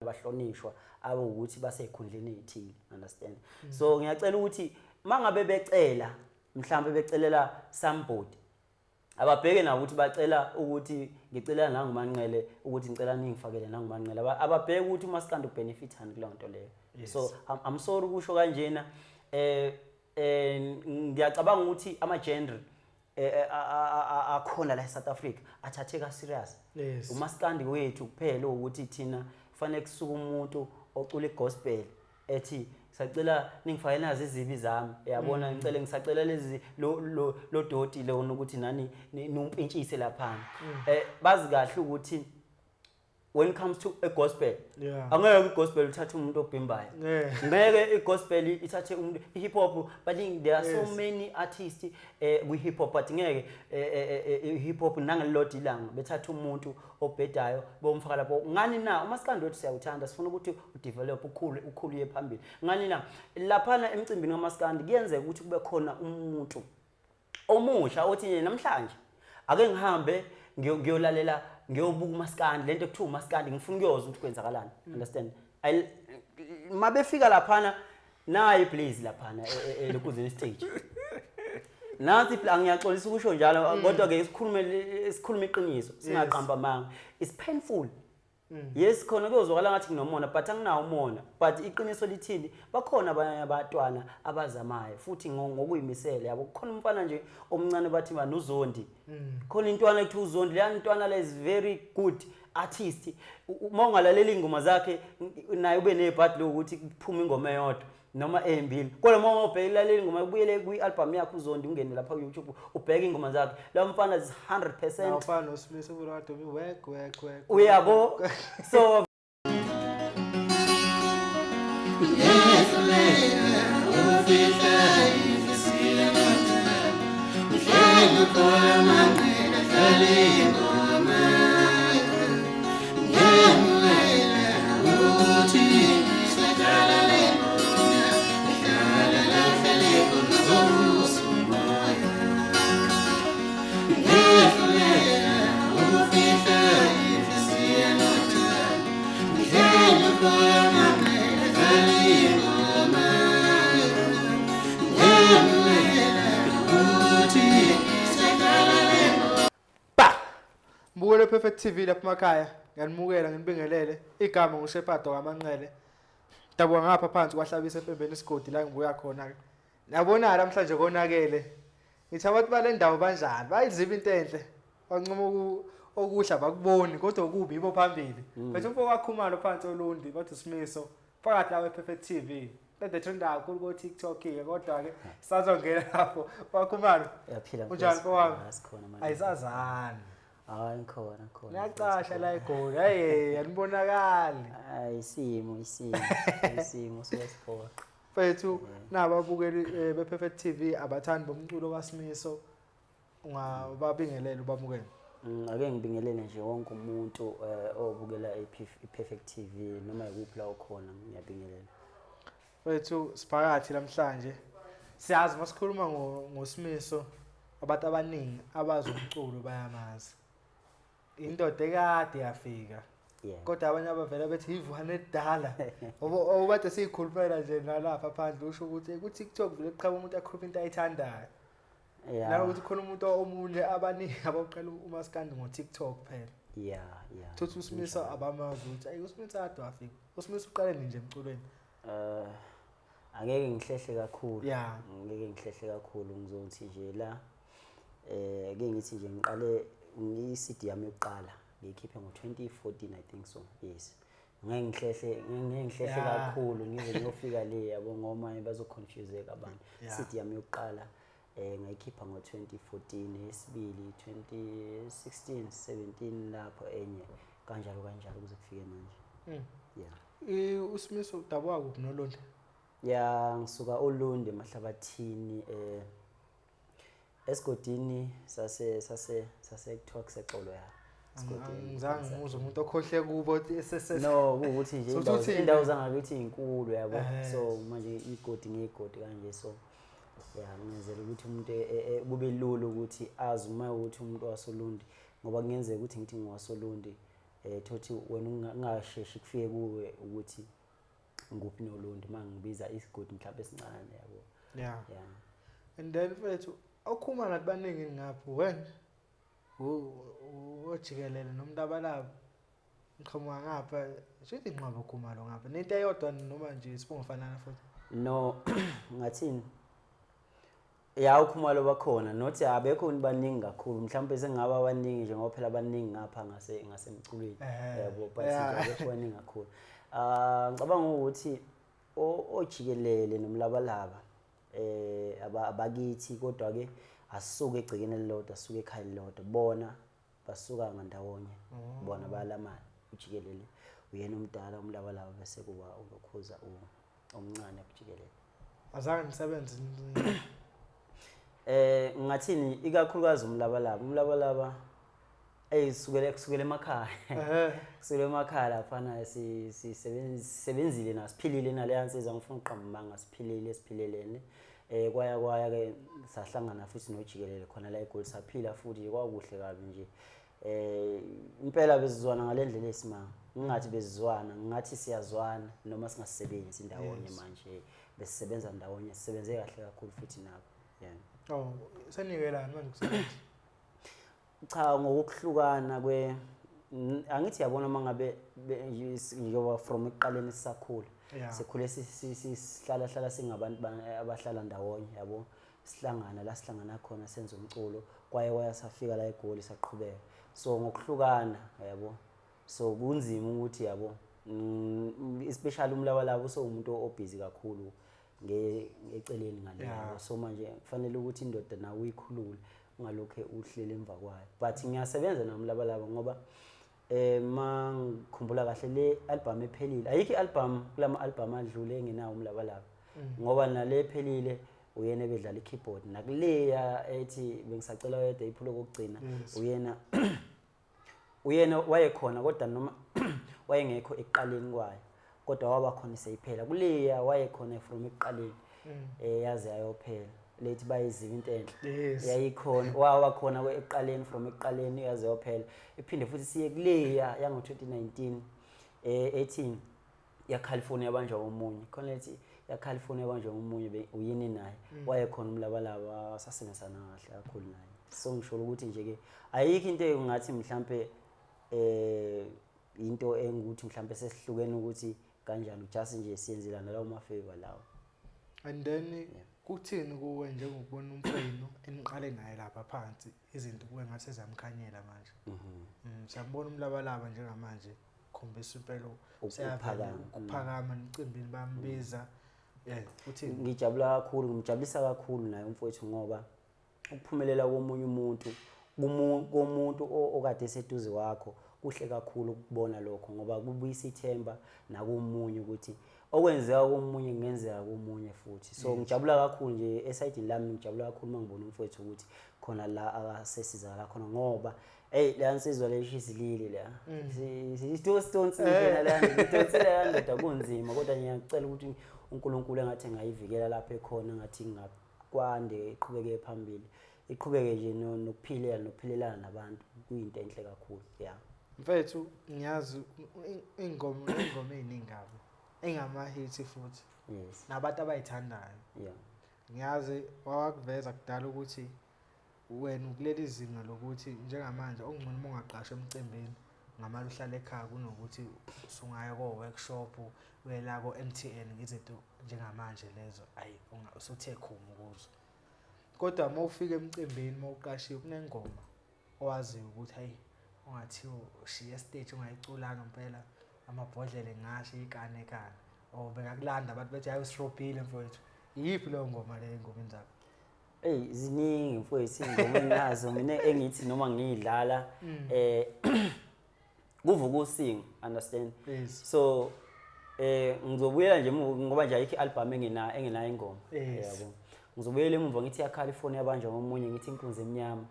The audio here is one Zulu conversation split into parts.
bahlonishwa ukuthi basekhundleni ezithile, understand. So ngiyacela ukuthi mangabe becela mhlawumbe becelela somebody ababheke na ukuthi bacela ukuthi ngicela nangumanqele ukuthi ngicela ningifakele nangumanqele ababheke ukuthi uMaskandi ubenefitani kuleyo nto leyo. So I'm sorry ukusho kanjena ngiyacabanga ukuthi ama-genre akhona la eSouth Africa athatheka serious. uMaskandi wethu kuphela ukuthi thina kufanele kusuka umuntu ocula igospel ethi sacela ningifakele nazi izibi zami yabona ngicela ngisacela lezi lo doti lo ukuthi nani numpintshise lapha bazi kahle ukuthi when it comes to a gospel angeke igospel uthathe umuntu obhimbayo ngeke igospel ithathe umuntu hip hop but there are so many artists we hip hop but ngeke hip hop nangelilodwa ilanga bethatha umuntu obhedayo bomfaka lapho ngani na uMaskandi wethu siyawuthanda sifuna ukuthi udevelop ukhulu ye phambili ngani na lapha emcimbini kaMaskandi kuyenzeka ukuthi kube khona umuntu omusha othi namhlanje ake ngihambe ngiyolalela ngiyobuka uMaskandi lento ekuthiwa uMaskandi ngifuna ukuyozwa ukuthi kwenzakalani, understand. Mabefika lapha nayi please lapha lokuzeni stage nathi angiyaxolisa ukusho njalo kodwa ke isikhuluma iqiniso singaqamba manga it's painful. Yes khona kuyozwakala ngathi nginomona but anginawo umona but iqiniso lithini bakhona abanye abatwana abazamayo futhi ngokuyimisela yabo kukhona umfana nje omncane bathi bani uZondi khona intwana ekuthiwa uZondi le intwana le is very good artist mawungalalela ingoma zakhe naye ube nebhadi lokuthi kuphuma ingoma eyodwa noma embili kodwa mawungobhekela ingoma ubuyele kwi-album yakhe uZondi ungene lapha ku YouTube ubheke ingoma zakhe la mfana is 100% awufana noSmith uRado work uyabo so Mbukele Perfect TV lapha emakhaya ngiyanimukela nginibingelele igama nguShepado kaManqele dabuka ngapha phansi kwahlabisa empembeni isigodi la ngibuya khona ke nabona namhlanje konakele ngithi abantu bale ndawo banjani bayiziba into enhle bancoma okuhla bakuboni kodwa okubi ibo phambili bese umfoko wakhumalo phansi olundi bathi Simiso phakathi la Perfect TV bede trenda kakhulu ko TikTok ke kodwa ke sazongena lapho wakhumalo yaphila unjani mfowami asikhona manje ayisazani hayi khona ngiyacasha la eGoli hey yanibonakali isimo siyasiphoqa fethu nababukeli bePerfect TV abathandi bomculo kaSimiso ungababingelela ubamukele ake ngibingelele nje wonke umuntu obukela iPerfect TV noma yikuphi la ukhona ngiyabingelela fethu siphakathi namhlanje siyazi masikhuluma ngoSimiso abantu abaningi abazi umculo bayamazi indoda ekade yafika kodwa abanye abavela bethi ivukane edala obade siyikhulumela nje nalapha phandle usho ukuthi ku-TikTok vele kuqhamuka umuntu akhuluma into ayithandayo la ukuthi khona umuntu omunye abaningi abaqala uMaskandi ngo-TikTok phela thothi uSimiso abamazi ukuthi ayi uSimiso ade wafika uSimiso uqale nje emculweni angeke ngihlehle kakhulu ngizothi nje la ake ngithi nje ngiqale ngi-CD yami yokuqala ngiyikhiphe ngo-2014 I think so yes ngeke ngihlehle kakhulu ngize ngiyofika le yabo ngoma bazoconfuseka abantu CD yami yokuqala ngayikhipha ngo-2014 yesibili 2016 17 lapho enye kanjalo kuze kufike manje uSimiso udabuka kuphi noLondi ngisuka oLundi Mahlabathini esigodini sase kuthiwa kusexolo ya ngizange ngizwe umuntu okhohle kubo no ukuthi nje indawo zangakithi inkulu yabo so manje igodi ngegodi kanje so ngenzela ukuthi umuntu kube lula ukuthi azi uma ukuthi umuntu wasoLundi ngoba kungenzeka ukuthi ngithi ngiwasoLundi thothi wena ungasheshi kufike kuwe ukuthi nguphi noLundi mangibiza isigodi mhlawumbe esincane yabo. Yeah. And then mfethu okhuma ngathi baningi ngapho wena ojikelele nomlabalaba ngiqhamuka ngapha shithi nqaba okhuma lo ngapha nento eyodwa noma nje sibongofanana futhi no ngathini ya ukhumalo bakhona nothi abekho baningi kakhulu mhlawumbe sengaba abaningi nje ngoba phela abaningi ngapha ngasemculweni yabo but abekho baningi kakhulu ngicabanga ukuthi ojikelele nomlabalaba abakithi kodwa ke asisuke egcikeni elilodwa asuke ekhaya elilodwa bona basuka ngandawonye bona bayalamana ujikelele uyena omdala umlabalaba bese kuba ulokhuza omncane kujikelele azange nisebenze ngathini ikakhulukazi umlabalaba kusukela emakhaya kusukela emakhaya laphana sisebenzile nasiphilile naleyansiza ngifuna uqamba ngasiphilile siphilelene kwaya ke sahlangana futhi nojikelele khona la eGoli saphila futhi kwakuhle kabi nje impela bezizwana ngalendlela esimanga ngingathi bezizwana ngathi siyazwana noma singasebenzi ndawonye manje besisebenza ndawonye sisebenze kahle kakhulu futhi nabo oh senikelana manje kusebenza cha ngokuhlukana angithi yabona mangabe njengoba from eqaleni sisakhula sikhule sihlala singabantu abahlala ndawonye yabo sihlangana la sihlangana khona senza umculo kwaya safika la eGoli saqhubeka so ngokuhlukana yabo so kunzima ukuthi yabo especially umlabalabo so umuntu obusy kakhulu ngeceleni ngaleyo so manje kufanele ukuthi indoda nawe uyikhulule ungalokho uhlele emva kwayo but ngiyasebenza nomlabalabo ngoba mangikhumbula kahle le album ephelile ayikho album kulama album adlule engenawo umlabalabo ngoba nale ephelile uyena ebedlala ikeyboard nakuleya ethi bengisacela wedwa iphula kokugcina uyena wayekhona kodwa noma wayengekho eqaleni kwayo kodwa waba khona seyiphela kuleya wayekhona from eqaleni yaze ayophela lethi bayiziba into enhle yayikhona waba khona eqaleni from eqaleni yaze ayophela iphinde futhi siye kuleya yango 2019 18 ya California yabanjwa omunye khona lethi ya California yabanjwa omunye uyini naye wayekhona umlabalaba sasebenzana kahle kakhulu naye so ngisho ukuthi nje ke ayikho into engathi mhlambe into engukuthi mhlambe sesihlukene ukuthi kanjani just nje siyenzelana lawo mafavor lawo and then kuthini kuwe njengokubona umfowenu eniqale naye lapha phansi izinto kuwe ngathi ezamkhanyela manje siyabona umlabalaba njengamanje khombisa impela ukuphakama emcimbini bambiza kuthini ngijabula kakhulu ngimjabulisa kakhulu naye umfowethu ngoba ukuphumelela komuntu okade eseduze wakho kuhle kakhulu ukubona lokho ngoba kubuyisa ithemba nakumunye ukuthi okwenzeka komunye kungenzeka komunye futhi so ngijabula kakhulu nje esayidini lami ngijabula kakhulu mangibona umfowethu ukuthi khona la akasesizakala khona ngoba leyansizwa leshizilile la sitonsile la ngitonsela yandoda kunzima kodwa ngiyacela ukuthi uNkulunkulu engathi ngayivikela lapha ekhona ngathi ngakwande iqhubeke phambili iqhubeke nje nokuphilelana nabantu kuyinto enhle kakhulu mfethu ngiyazi ingoma eziningabo engama-hit futhi nabantu abayithandayo ngiyazi wakuveza kudala ukuthi wena ukuleli zinga lokuthi njengamanje okungcono uma ungaqashwa emcimbini ngamali uhlala ekhaya kunokuthi usungaya ko-workshop wela ko-MTN izinto njengamanje lezo usuthe khuma kuzo kodwa uma ufika emcimbini uma uqashiwe kunengoma owaziyo ukuthi hayi ungathiwa ushiya stage ungayiculanga impela amabhodlela ngasho ikane bekakulanda abantu bethi hayi usirobhile mfowethu yiphi leyo ngoma leyo engomeni zakho ziningi mfowethu ingoma nazo mina engithi noma ngiyidlala kuvuka usinga understand so ngizobuyela nje ngoba nje ayikho album engenayo ingoma yabo ngizobuyela emuva ngithi ya California yabanjwa ngomunye ngithi inkunzi emnyama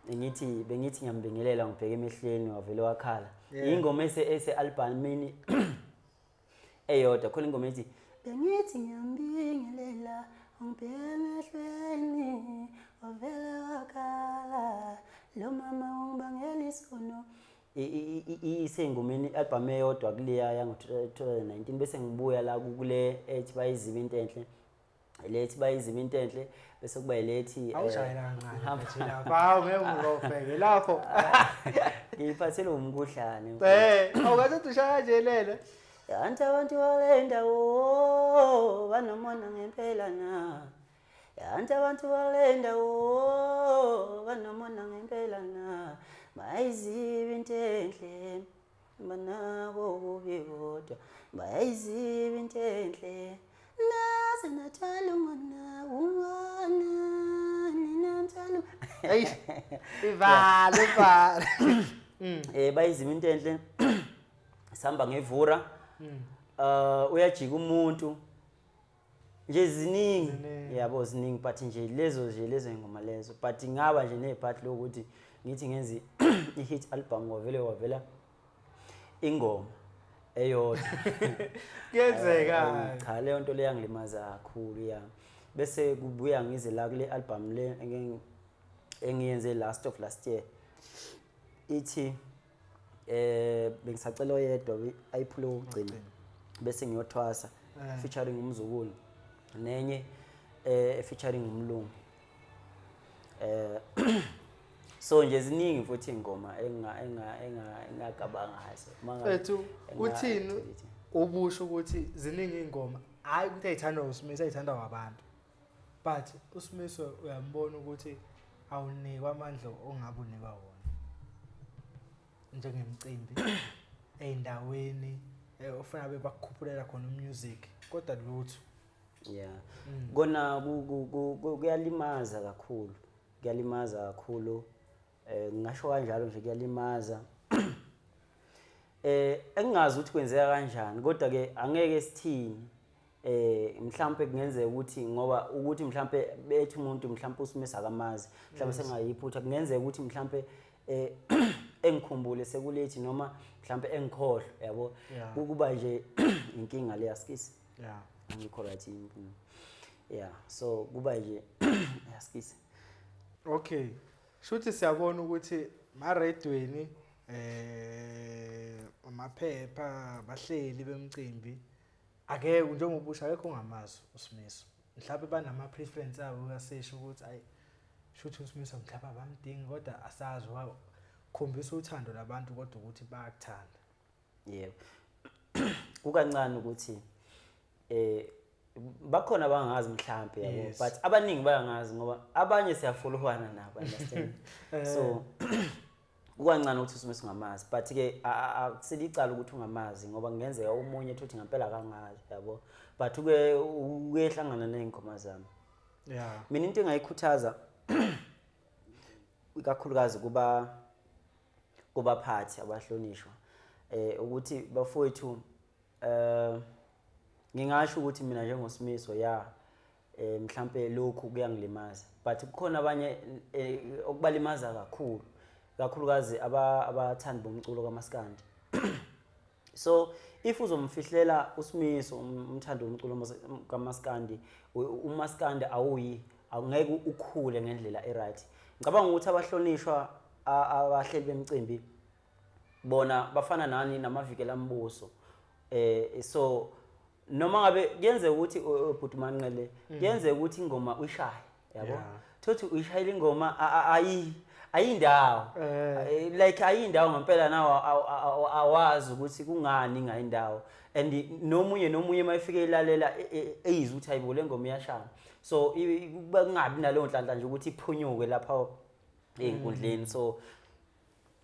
bengithi ngiyambingelela ngibheke emehlweni wavele wakhala ingoma ese albumini eyodwa khona ingoma ethi bengithi ngiyambingelela ngibheke emehlweni wavele wakhala lo mama ungibangela isono isengomeni album eyodwa kuleya yango 2019 bese ngibuya la kule ethi bayiziba into enhle lethi bayiziba into enhle bese kuba ilethi awushayela kancane nje lapha awu ngeke ngirofeke lapho ngiphathele umkhuhlane awukathi ushaya nje lele yanti abantu wale ndawo banomona ngempela na yanti abantu wale ndawo banomona ngempela na bayiziba into enhle banabo kubi kodwa bayiziba into enhle naze nathwala ngona ungana ninamthwalo hey ivala bayiziba into enhle sihamba ngevura uyajika umuntu nje ziningi yabo ziningi but nje lezo ingoma lezo but ngaba nje nepart lokuthi ngithi ngenzi i-hit album wavela ingoma eyodwa kuyenzeka cha leyo nto leyangilimaza kakhulu ya bese kubuya ngize la kule album le engiyenze last year ithi bengisacela oyedwa ayiphule ukugcina bese ngiyothwasa featuring umzukulu nenye featuring umlungu so nje ziningi futhi ingoma engagabanga hazo mfethu uthini ubusho ukuthi ziningi ingoma hayi ukuthi ayithandwa uSmith ayithandwa abantu but uSmith uyambona ukuthi awunikwa amandla ongabe unikwa wona njengemcimbi eindaweni ofuna bebakukhuphulela khona umusic kodwa lutho yeah kona kuyalimaza kakhulu ngisho kanjalo nje kuyalimaza engingazi ukuthi kwenzeka kanjani kodwa ke angeke sithini mhlambe kungenzeka ukuthi ngoba ukuthi mhlambe bethi umuntu mhlambe uSmith akamazi mhlambe sengayiphutha kungenzeka ukuthi mhlambe engikhumbule sekulethi noma mhlambe engikhohlwa yabo kuba nje inkinga le yaskisi ngikho right yeah so kuba nje yaskisi okay shuthi siyabona ukuthi maredweni amaphepha bahleli bemcimbi akeke njengobusha akekho ongamazi uSmith mhlawumbe banama preference abo uyasesho ukuthi ayi shuthi uSmith mhlawumbe abamdingi kodwa asazi khombisa uthando labantu kodwa ukuthi bayakuthanda yebo kukancane ukuthi bakhona abangazi mhlambe yabo but abaningi bayangazi ngoba abanye siyafollowana nabo understand so kukancane ukuthi uSmith ngamazi but ke akuselicala ukuthi ungamazi ngoba ngenzeka umunye ethi ngempela kangazi yabo but uyehlangana nezingoma zami mina into engayikhuthaza ikakhulukazi kuba phathi abahlonishwa ukuthi bafowethu ngingasho ukuthi mina njengoSmith mhlambe lokhu kuyangilimaza but kukhona abanye okubalimaza kakhulukazi abathandi bomculo kaMaskandi so if uzomfihlela uSmith umthando womculo kaMaskandi uMaskandi angeke ukhule ngendlela eright ngicabanga ukuthi abahlonishwa abahleli bemcimbi bona bafana nani namavikela ambuso so noma ngabe kuyenze ukuthi uBhutumanqele kuyenze ukuthi ingoma uyishaye yabo thothi uyishayela ingoma ayindawo like ayindawo ngempela nawo awazi ukuthi kungani ngayindawo and nomunye mayifike ilalela eyizwe ukuthi hayibo le ngoma iyashaya so kuba kungabi naleyo nhlanhla nje ukuthi iphunyuke lapha einkundleni so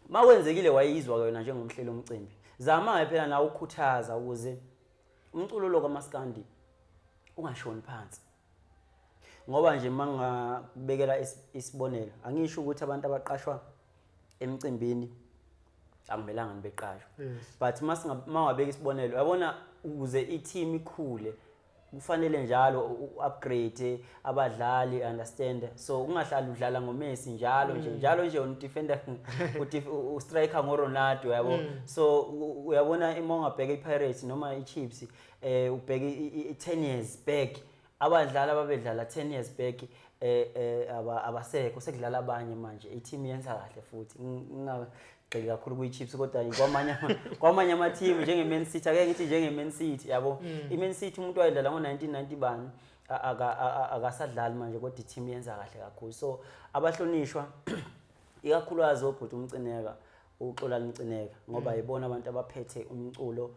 mawenzekile wayizwa yona njengomhlelo omcimbi zama phela nawe ukukhuthaza ukuze umculo lo kaMaskandi ungashoni phansi ngoba nje mangabekela isibonelo angisho ukuthi abantu abaqashwa emcimbini akumelanga nibeqashwa but mangabeka isibonelo yabona ukuze i-team ikhule kufanele njalo upgrade abadlali understand so ungahlali udlala ngoMessi njalo nje undefender ustriker ngoRonaldo yabo so uyabona imongabheka iPirates noma iChiefs ubheka i10 years back abadlali ababedlala 10 years back abasekho sekudlala abanye manje i-team yenza kahle futhi ngigxile kakhulu kwi-Chiefs kodwa kwamanye ama-team njenge-Man City ake ngithi njenge-Man City yabo i-Man City umuntu wayedlala ngo-1990 bani akasadlali manje kodwa i-team yenza kahle kakhulu so abahlonishwa ikakhulukazi obhuti umcineka uXolani Mcineka ngoba yibona abantu abaphethe umculo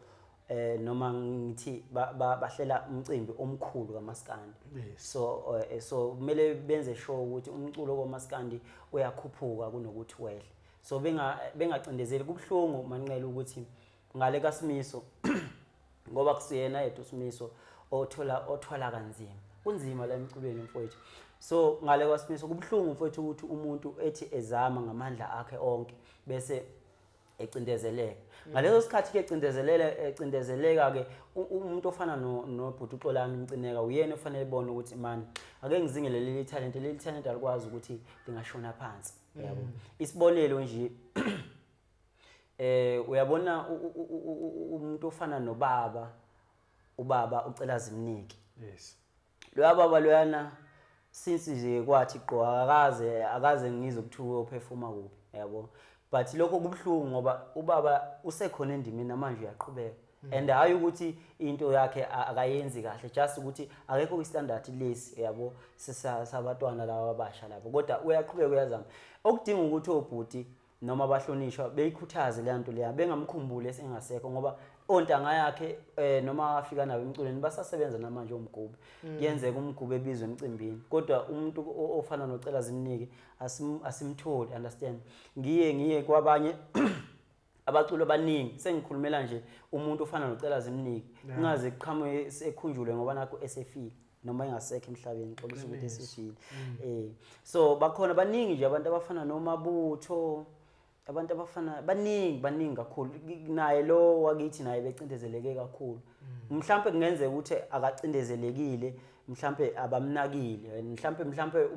noma ngithi bahlela umcimbi omkhulu kaMaskandi so kumele benze sure ukuthi umculo kaMaskandi uyakhuphuka kunokuthi wehle so bengacindezeli kubhlungu manqela ukuthi ngale kaSimiso ngoba kusiyena yedwa uSimiso othola kanzima kunzima la emculweni mfowethu so ngale kaSimiso kubhlungu mfowethu ukuthi umuntu ethi ezama ngamandla akhe onke bese ecindezeleka ngaleso sikhathi ke ecindezeleka ke umuntu ofana nobhuti uXolani Mcineka uyena ofanele ebone ukuthi man ake ngizingele leli talent alikwazi ukuthi lingashona phansi yabo isibonelo nje uyabona umuntu ofana ubaba ucela zimniki lo baba loyana since nje kwathi qho akaze ngizokuthuka uperforma kuphi yabo but lokho kubhlungu ngoba ubaba usekhona endimini namanje uyaqhubeka and hayi ukuthi into yakhe akayenzi kahle just ukuthi akekho kwi-standard lesi yabo sabatwana laba abasha lapho kodwa uyaqhubeka uyazama okudinga ukuthi obhuti noma abahlonishwa beyikhuthaze le nto leya bengamkhumbule esengasekho ngoba ontanga yakhe noma afika nawo emculweni basasebenza namanje umgubhe kuyenzeka umgubhe ebizwe emcimbini kodwa umuntu ofana nocela zimniki asimtholi understand ngiye kwabanye abaculo abaningi sengikhulumela nje umuntu ofana nocela zimniki ungaze kuqhamuke sekhunjule ngoba nakho esefile noma engasekho emhlabeni xolisa ukuthi esefile so bakhona baningi nje abantu abafana noMabutho abantu abafana baningi kakhulu naye lo wakithi naye becindezeleke kakhulu mhlambe kungenzeka ukuthi akacindezelekile mhlambe abamnakile mhlambe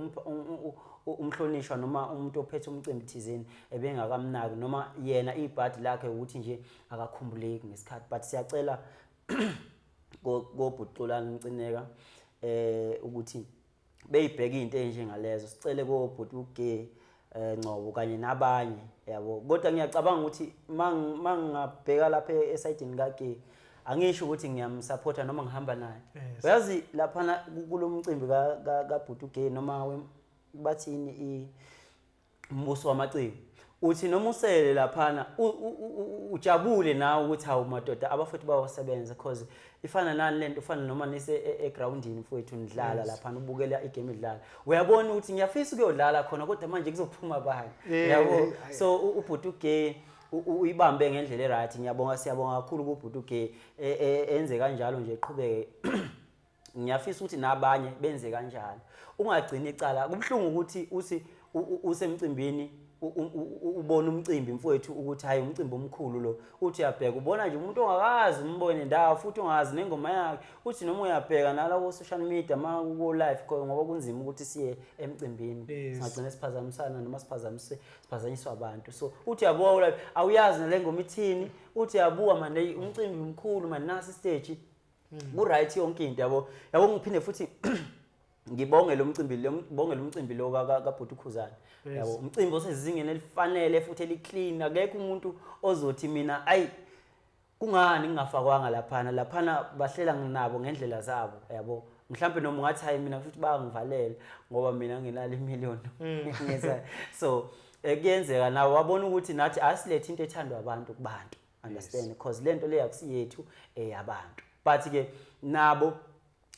umhlonishwa noma umuntu ophethe umcimbi thizeni ebengakamnaki noma yena ibhadi lakhe ukuthi nje akakhumbuleki ngesikhathi but siyacela gobhuti uXolani Mcineka ukuthi beyibheka into enjengalezo sicele gobhuti uGay Ngcobo kanye nabanye yabo kodwa ngiyacabanga ukuthi mangingabheka lapha esayidini kaGay angisho ukuthi ngiyamsupporta noma ngihamba naye uyazi lapha kulomcimbi kaBhuti uGay noma bathini umbuso wamaciko uthi noma usele lapha ujabule nawe ukuthi hawu madoda abafethu bawasebenza because ifana nani lento ufana noma nise egroundini mfowethu nidlala lapha ubukela igame idlala uyabona ukuthi ngiyafisa ukuyodlala khona kodwa manje kuzophuma bani yabo so uBhuti uGay uyibambe ngendlela eright siyabonga kakhulu kuBhuti uGay enze kanjalo nje eqhubeke ngiyafisa ukuthi nabanye benze kanjalo ungagcina icala kubhlungu ukuthi usemcimbini ubona umcimbi mfowethu ukuthi hayi umcimbi omkhulu lo uthi uyabheka ubona nje umuntu ongakazi umbone ndawo futhi ungazi nengoma yakhe uthi noma uyabheka nala ku social media ku live ngoba kunzima ukuthi siye emcimbini singagcina siphazamisana noma siphazanyiswa abantu so uthi yabuka awuyazi nale ngoma ithini uthi yabuka manje umcimbi omkhulu manje nasi stage ku right yonke into yabo ngiphinde futhi ngibongela umcimbi lo kaBhuti uKhuzani yabo umcimbi osezingeni elifanele futhi eliclean akekho umuntu ozothi mina ayi kungani ngingafakwanga laphana bahlela nginabo ngendlela zabo yabo mhlambe noma ungathi hayi mina futhi bangivalela ngoba mina nginalo imillion so kuyenzeka nawe wabona ukuthi nathi asilethe into ethandwa abantu kubantu understand because lento le yakusiyethu eyabantu but ke nabo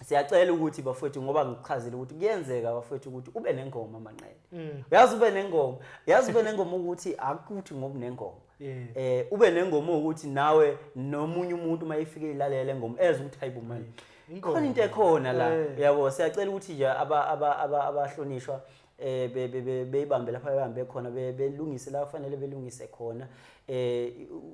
siyacela ukuthi bafowethu ngoba ngichazile ukuthi kuyenzeka bafowethu ukuthi ube nengoma amanqele yazi ube nengoma ukuthi akuthi ngoba nengoma ube nengoma ukuthi nawe nomunye umuntu mayifike ilalele ngoma eze ukuthi hayibo manje khona into ekhona la yabo siyacela ukuthi nje abahlonishwa beyibambe lapha bebambe khona belungise la kufanele belungise khona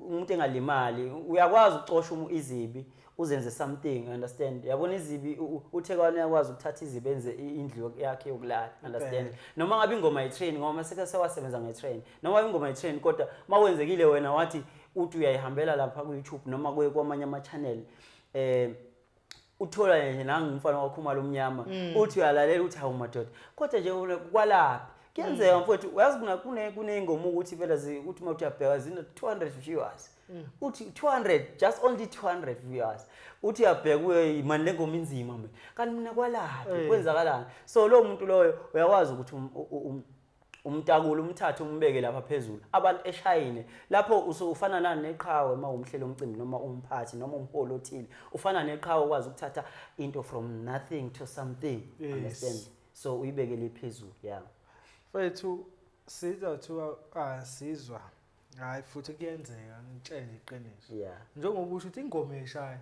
umuntu engalimali uyakwazi ucosha izibi uzenze something understand yabona izibi uThekwane yakwazi ukuthatha izibi enze indlu yakhe yokulala understand noma ngabe ingoma yitrain ngoba sewasebenza ngetrain noma ingoma yitrain kodwa mawenzekile wena wathi uthi uyayihambela lapha ku YouTube noma kwamanye ama channel uthola nje nangimfana wakhumala umnyama uthi uyalalela uthi hawu madoda kodwa nje kwalaphi kuyenzeka mfowethu uyazi kunengoma ukuthi phela uthi mawuthi uyabheka zina 200 viewers uthi 200 just only 200 viewers uthi uyabheka imani lengoma inzima mina kanti mina kwalaphi kwenzakalani so lo muntu loyo uyakwazi ukuthi umtakulu umthathe umbeke lapha phezulu abantu eshayine lapho ufana nani neqhawe uma umhlelo omcimbi noma umphathi noma umholi othile ufana neqhawe ukwazi ukuthatha into from nothing to something understand so uyibekele phezulu yeah mfethu sizwa hayi futhi kuyenzeka ngitshele iqiniso yeah njengoba usho ukuthi ingoma eshaya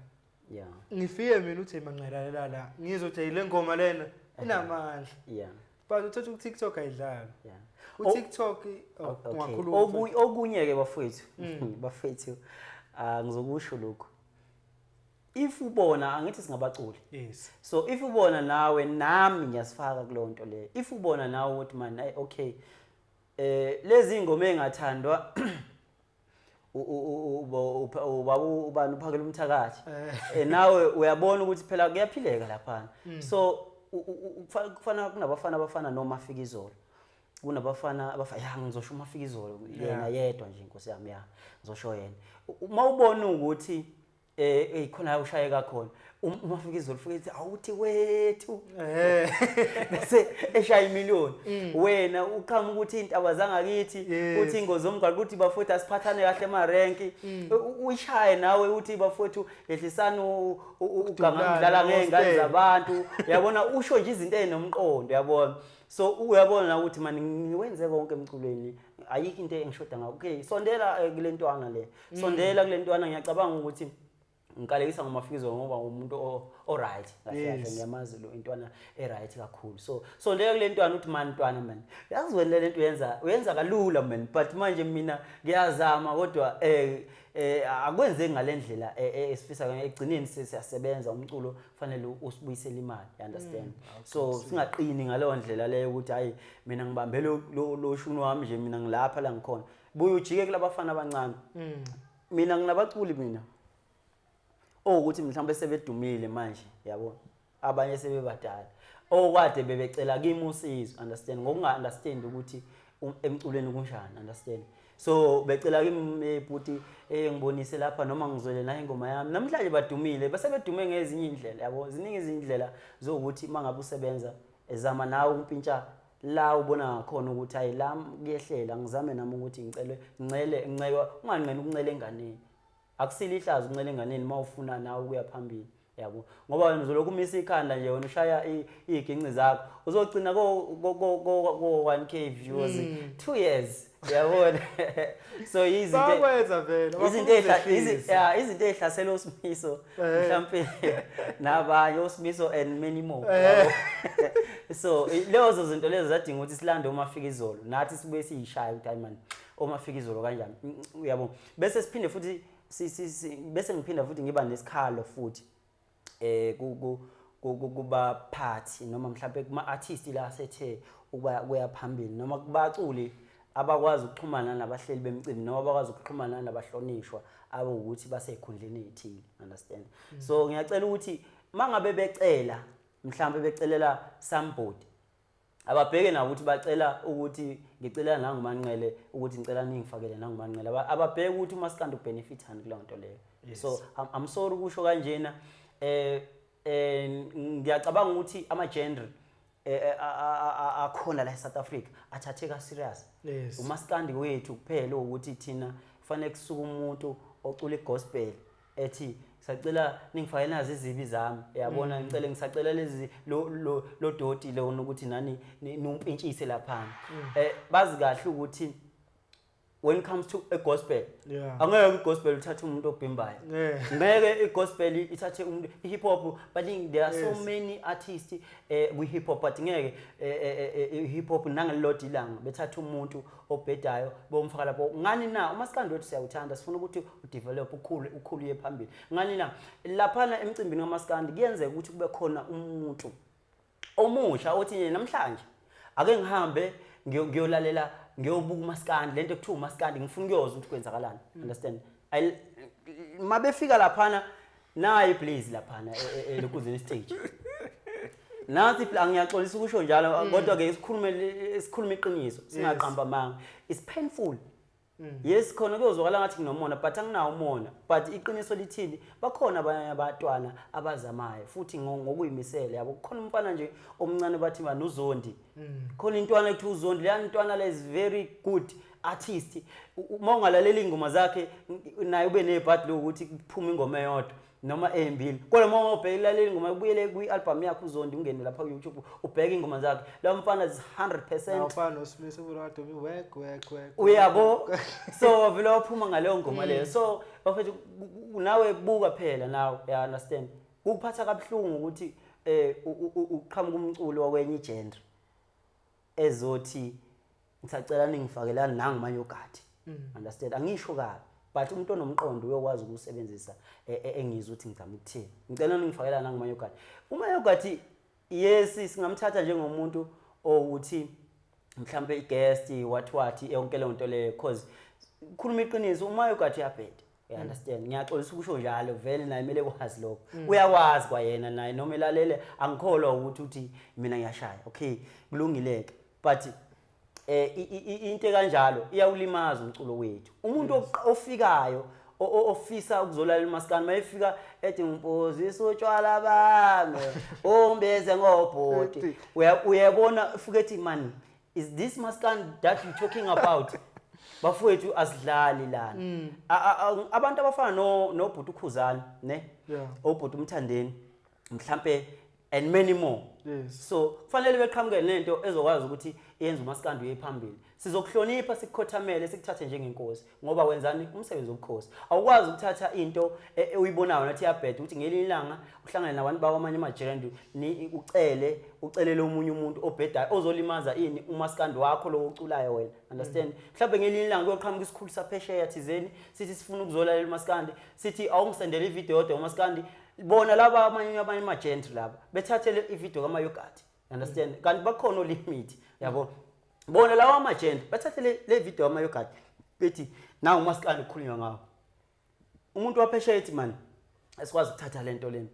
yeah ngifike mina uthi manqelalela la ngizothi le ngoma lena inamandla yeah but uthatha ku-TikTok ayidlali yeah ku-TikTok okunye ke bafethu ngizokusho lokho if ubona angithi singabaculi yes so if ubona nawe nami ngiyasifaka kulonto le if ubona nawe ukuthi man okay lezi ngoma engathandwa ubani uphakela umthakathi nawe uyabona ukuthi phela kuyaphileka lapha so kufana kunabafana noma Mafikizolo kunabafana ya ngizosho Mafikizolo yena yedwa nje inkosi yami ya ngizosho yena uma ubona ukuthi khona ushayeka khona uMafikizolo futhi awuthi wethu bese eshaya imiliyoni wena ukhama ukuthi intaba zangakithi uthi ingozi omgwaqo ukuthi bafowethu asiphathane kahle emarenki uyishaye nawe uthi bafowethu ehlisana uganga ngidlala ngengane zabantu uyabona usho nje izinto ezinomqondo uyabona so uyabona ukuthi mani ngiwenze konke emculweni ayikho into engishoda ngakho okay sondela kulentwana le sondela kulentwana ngiyacabanga ukuthi ngikalekisa ngoMafikizolo ngoba umuntu alright kahle ngiyamazi lo intwana eright kakhulu so ndeke kule ntwana uthi mani ntwana man yazi wena le nto uyenza kalula man but manje mina ngiyazama kodwa akwenzeki ngalendlela esifisa egcineni siyasebenza umculo kufanele usibuyisele imali you understand so singaqini ngaleyo ndlela leyo ukuthi hayi mina ngibambe lo shunu wami nje mina ngilapha la ngikhona buye ujike kulabafana abancane mina nginabaculi mina ukuthi mhlawumbe sebedumile manje yabona abanye sebebadala okade bebecela kimi usizo understand ngokunga understand ukuthi emculweni kunjani understand so becela kimi ebhuti ngibonise lapha noma ngizwele nayo ingoma yami namhlanje badumile basebedume ngezinye indlela yabo ziningi izindlela zokuthi mangabe usebenza ezama nawe umpintsha la ubona ngakhona ukuthi hayi la kuyehlela ngizame nami ukuthi ngicele unganqeni ukuncela enganeni akusile ihlazo uncela enganeni mawufuna nawe ukuya phambili yabo ngoba wena uzolokhu umisa ikhanda nje wena ushaya iginqi zakho uzogcina ko 1k viewers 2 years yabona so izinto ehlasela uSimiso mhlawumbe nabanye uSimiso and many more so lezo zinto lezo zadinga ukuthi silande uMafikizolo nathi sibuye siyishaya ukuthi man uMafikizolo kanjani uyabo bese siphinde futhi bese ngiphinda futhi ngiba nesikhalo futhi kuba party noma mhlawumbe kuma artist la sethe ukuya phambili noma kubaculi abakwazi ukuxhumana nabahleli bemicimbi noma abakwazi ukuxhumana nabahlonishwa abo ukuthi basekhundleni ezithile understand so ngiyacela ukuthi mangabe becela mhlawumbe becelela somebody ababheke na ukuthi bacela ukuthi ngicela nangumanqele ukuthi ngicela ningifakele nangumanqele ababheke ukuthi uMaskandi ubenefitani kulo nto leyo so I'm sorry ukusho kanjena ngiyacabanga ukuthi ama genre akhona la eSouth Africa athatheka serious uMaskandi wethu kuphela ukuthi thina kufanele kusuka umuntu ocula igospel ethi sacela ningifakele nazi izibi zami yabona ngicela ngisacela lezi lo doti le ukuthi nani numpintshise lapha bazi kahle ukuthi when it comes to a gospel angeke igospel uthathe umuntu obhimbayo ngeke igospel ithathe umuntu hip hop but there are so many artists we hip hop but ngeke hip hop nangelilodi ilanga bethatha umuntu obhedayo bomfaka lapho ngani na uMaskandi wethu siyawuthanda sifuna ukuthi udevelop ukhulu yephambili ngani na lapha emcimbini kaMaskandi kuyenzeka ukuthi kube khona umuntu omusha othi yena namhlanje ake ngihambe ngiyolalela ngiyobuka uMaskandi lento ekuthiwa uMaskandi ngifuna ukuyozwa ukuthi kwenzakalani understand mabefika lapha nayi please lapha elokhuzeni stage Nansi phela ngiyaxolisa ukusho njalo kodwa ke isikhulume iqiniso singaqamba manga. It's painful. Yes khona kuyozwakala ngathi kunomona but anginawo umona but iqiniso lithini bakhona abanye abantwana abazamayo futhi ngokuyimisela yabo kukhona umfana nje omncane bathi bani uZondi khona intwana ethi uZondi leya intwana le is very good artist uma ungalalela ingoma zakhe naye ube nebhadi lokuthi kuphuma ingoma eyodwa noma ezimbili kodwa uma ungabhekela ingoma ubuyele kwi-album yakhe uZondi ungene lapha ku YouTube ubheke ingoma zakhe la mfana is 100% awufana noSmith uburadwe work uyabo so vele waphuma ngaleyo ngoma leyo so bafethu nawe buka phela nawe ya understand ukuphatha kabuhlungu ukuthi uqhamuka umculo wakwenye igender ezothi ngisacela ningifakelana nangimanye ogadi understand angisho kabi but umuntu onomqondo uyokwazi ukusebenzisa engizwe ukuthi ngizama ukuthini ngicela ningifakelana nangimanye ogadi uma yogadi yes singamthatha njengomuntu ukuthi mhlambe i-guest what yonke le nto leyo because khuluma iqiniso uma yogadi yabhede you understand ngiyaxolisa ukusho njalo vele naye kumele kwazi lokho uyakwazi kwayena naye noma elalele angikholwa ukuthi mina ngiyashaya okay kulungileke but into kanjalo iyawulimaza umculo wethu umuntu ofikayo ofisa ukuzolala imaskani mayefika ethi ngipozisa utshwala bami ombeze ngobhoti uyabona ufike ethi man is this maskani that you talking about bafowethu asidlali lana abantu abafana nobhuti uKhuzani ne obhuti uMthandeni mhlambe and many more so kufanele beqhamukele lento ezokwazi ukuthi yenza umaskandi uyephambili sizokuhlonipha sikukhothamele sikuthathe njengenkosi ngoba wenzani umsebenzi wobukhosi awukwazi ukuthatha into uyibonayo nathi yabheda ukuthi ngelinye ilanga uhlangane nabantu bawamanye amajerendu ni ucelele umunye umuntu obhedayo ozolimaza ini umaskandi wakho lo uculayo wena understand mhlawumbe ngelinye ilanga kuyoqhamuka isikhulu saphesheya thizeni sithi sifuna ukuzolalela umaskandi sithi awungisendele ivideo yodwa umaskandi bona laba amanye amajenti laba bethathele ivideo kamayogati understand kanti bakhona olimit yabo bona lawa amajenti bethathele le video kamayogati bethi nawu umaskandi ukukhulunywa ngawo umuntu waphesheya ethi man asikwazi ukuthatha lento leni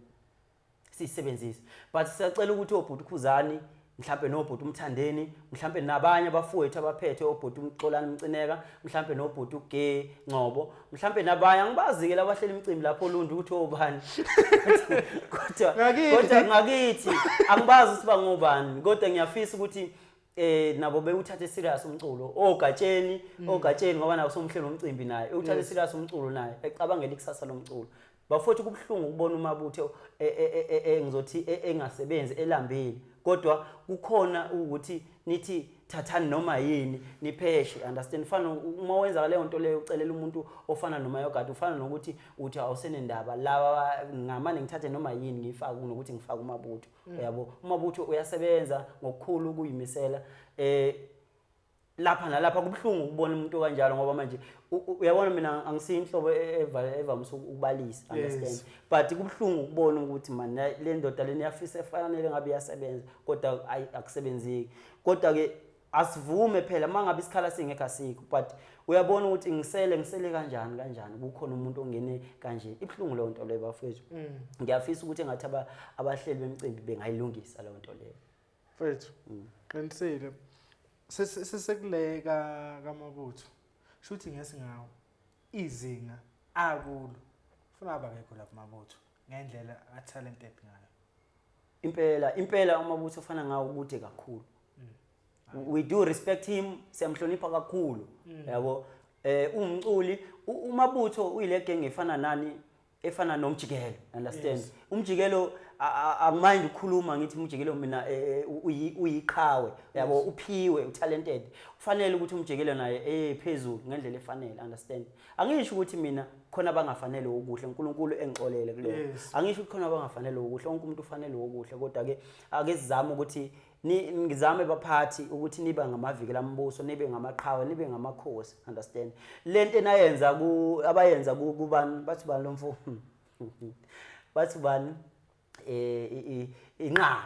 sisebenzise but siyacela ukuthi obhuti uKhuzani mhlambe nobhuti uMthandeni mhlambe nabanye abafowethu abaphethe obhuti uMxolani Mcineka mhlambe nobhuti uGe Ngcobo mhlambe nabanye angibazi ke labahlela imicimbi lapho Lundu ukuthi obani kodwa ngakithi angibazi siba ngobani kodwa ngiyafisa ukuthi nabo bewuthathe serious umculo ogatsheni ngoba nawo somhlelo umcimbi naye uthathe serious umculo naye ecabangela ikusasa lomculo bafowethu kubhlungu ukubona uMabutho engizothi engasebenzi elambile kodwa kukhona ukuthi nithi thathani noma yini nipheshe understand fana uma wenza leyo nto leyo ucelela umuntu ofana noMayogati ufana nokuthi uthi awusenendaba lawa ngamane ngithathe noma yini ngifaka kunokuthi ngifaka uMabutho uyabo uMabutho uyasebenza ngokukhulu kuyimisela lapha nalapha kubhlungu ukubona umuntu kanjalo ngoba manje uyabona mina angisinhlobo evamisa ukubalisa understand but kubhlungu ukubona ukuthi man le ndoda leni yafisa efanele ngabe iyasebenza kodwa akusebenzeki kodwa ke asivume phela mangabe isikhala singekho asikho but uyabona ukuthi ngisele kanjani kukhona umuntu ongene kanje ibhlungu le nto leyo bafethu ngiyafisa ukuthi engathi abahleli bemicimbi bengayilungisa le nto leyo mfethu qinisile sesekuleka kaMabutho shuthi ngesingawo izinga akulo ufuna abakekho lapha Mabutho ngendlela a talented ngayo impela uMabutho ufana ngawo ukuthi kakhulu we do respect him siyamhlonipha kakhulu yabo umculi uMabutho uyilege ngefana nani efana noMjikelo understand uMjikelo angimind ukukhuluma ngithi uMjikelo mina uyiqhawe yabo uphiwe utalented kufanele ukuthi uMjikelo naye phezulu ngendlela efanele understand angisho ukuthi mina khona abangafanele okuhle uNkulunkulu engixolele kuloko angisho ukuthi khona abangafanele okuhle wonke umuntu ufanele okuhle kodwa ke ake sizame ukuthi ngizame baphathi ukuthi nibe ngamaviki lambuso nibe ngamaqhawe nibe ngamakhosi understand lento enayenza abayenza kubani bathi bani lomfo bathi bani inqama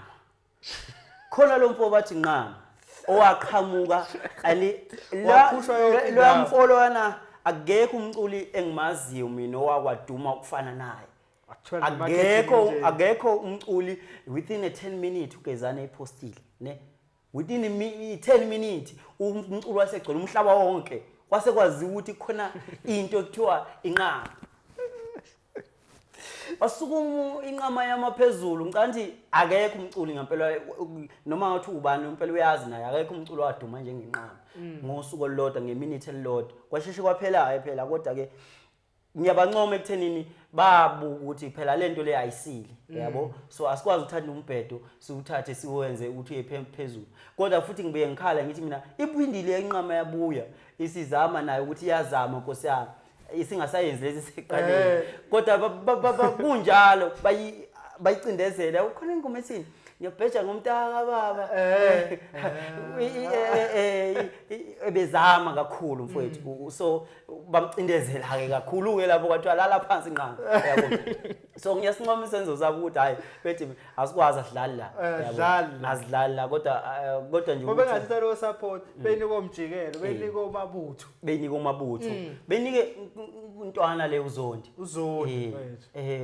khona lomfo bathi inqama owaqhamuka ali lo mfolo yana akekho umculi engimaziyo mina owakwaduma ukufana naye akekho umculi within a 10 minute ugezana epostile ne within 10 minutes umculi wasegcwele umhlaba wonke wasekwazi ukuthi khona into ekuthiwa inqama basuku inqama yamaphezulu ngicanti akekho umculi ngempela noma ngathi ubani impela uyazi naye akekho umculi waduma njengenqama ngosuku olulodwa ngeminute elilodwa kwasheshe kwaphela phela kodwa ke ngiyabancoma ekuthenini babu ukuthi phela lento le ayisili yabo so asikwazi ukuthatha umbhedo siwuthathe siwenze ukuthi uye phezulu kodwa futhi ngibuye ngikhala ngithi mina iphindile inqama yabuya isizama nayo ukuthi iyazama Nkosi yami isingasayenzi lezi seqaleni kodwa kunjalo bayicindezela ukhona ingoma ethini ngiyabheja ngomntaka baba ebezama kakhulu mfowethu so bamcindezela ke kakhulu ke lapho kwathiwa lala phansi inqama yabo so ngiyasinqoma isenzo sabo ukuthi hayi bethi asikwazi asidlali la yabo asidlali la kodwa nje ngoba ngathi lo support benike omjikelo benike omabutho benike untwana le uzondi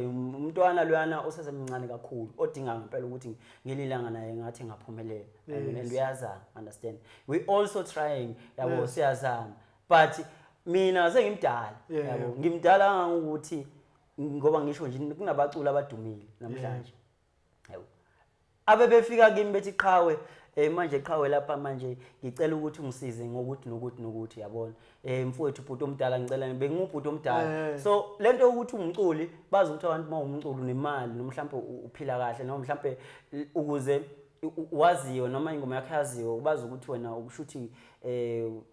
umntwana loyana osesemncane kakhulu odinga ngempela ukuthi ngelilanga naye ngathi ngaphumelela and uyazama understand we also trying yabo siyazama but mina sengimdala yabo ngimdala ngokuthi ngoba ngisho nje kunabaculi abadumile namhlanje yabo abebefika kimi bethi qhawe manje qhawe lapha manje ngicela ukuthi ungisize ngokuthi nokuthi yabona mfowethu ubhuti omdala ngicela bengingubhuti omdala so lento ukuthi umculi bazi ukuthi abantu mawumculi nemali nomhlambe uphila kahle noma mhlambe ukuze waziyo noma ingoma yakhe yaziyo ubazi ukuthi wena ukushuthi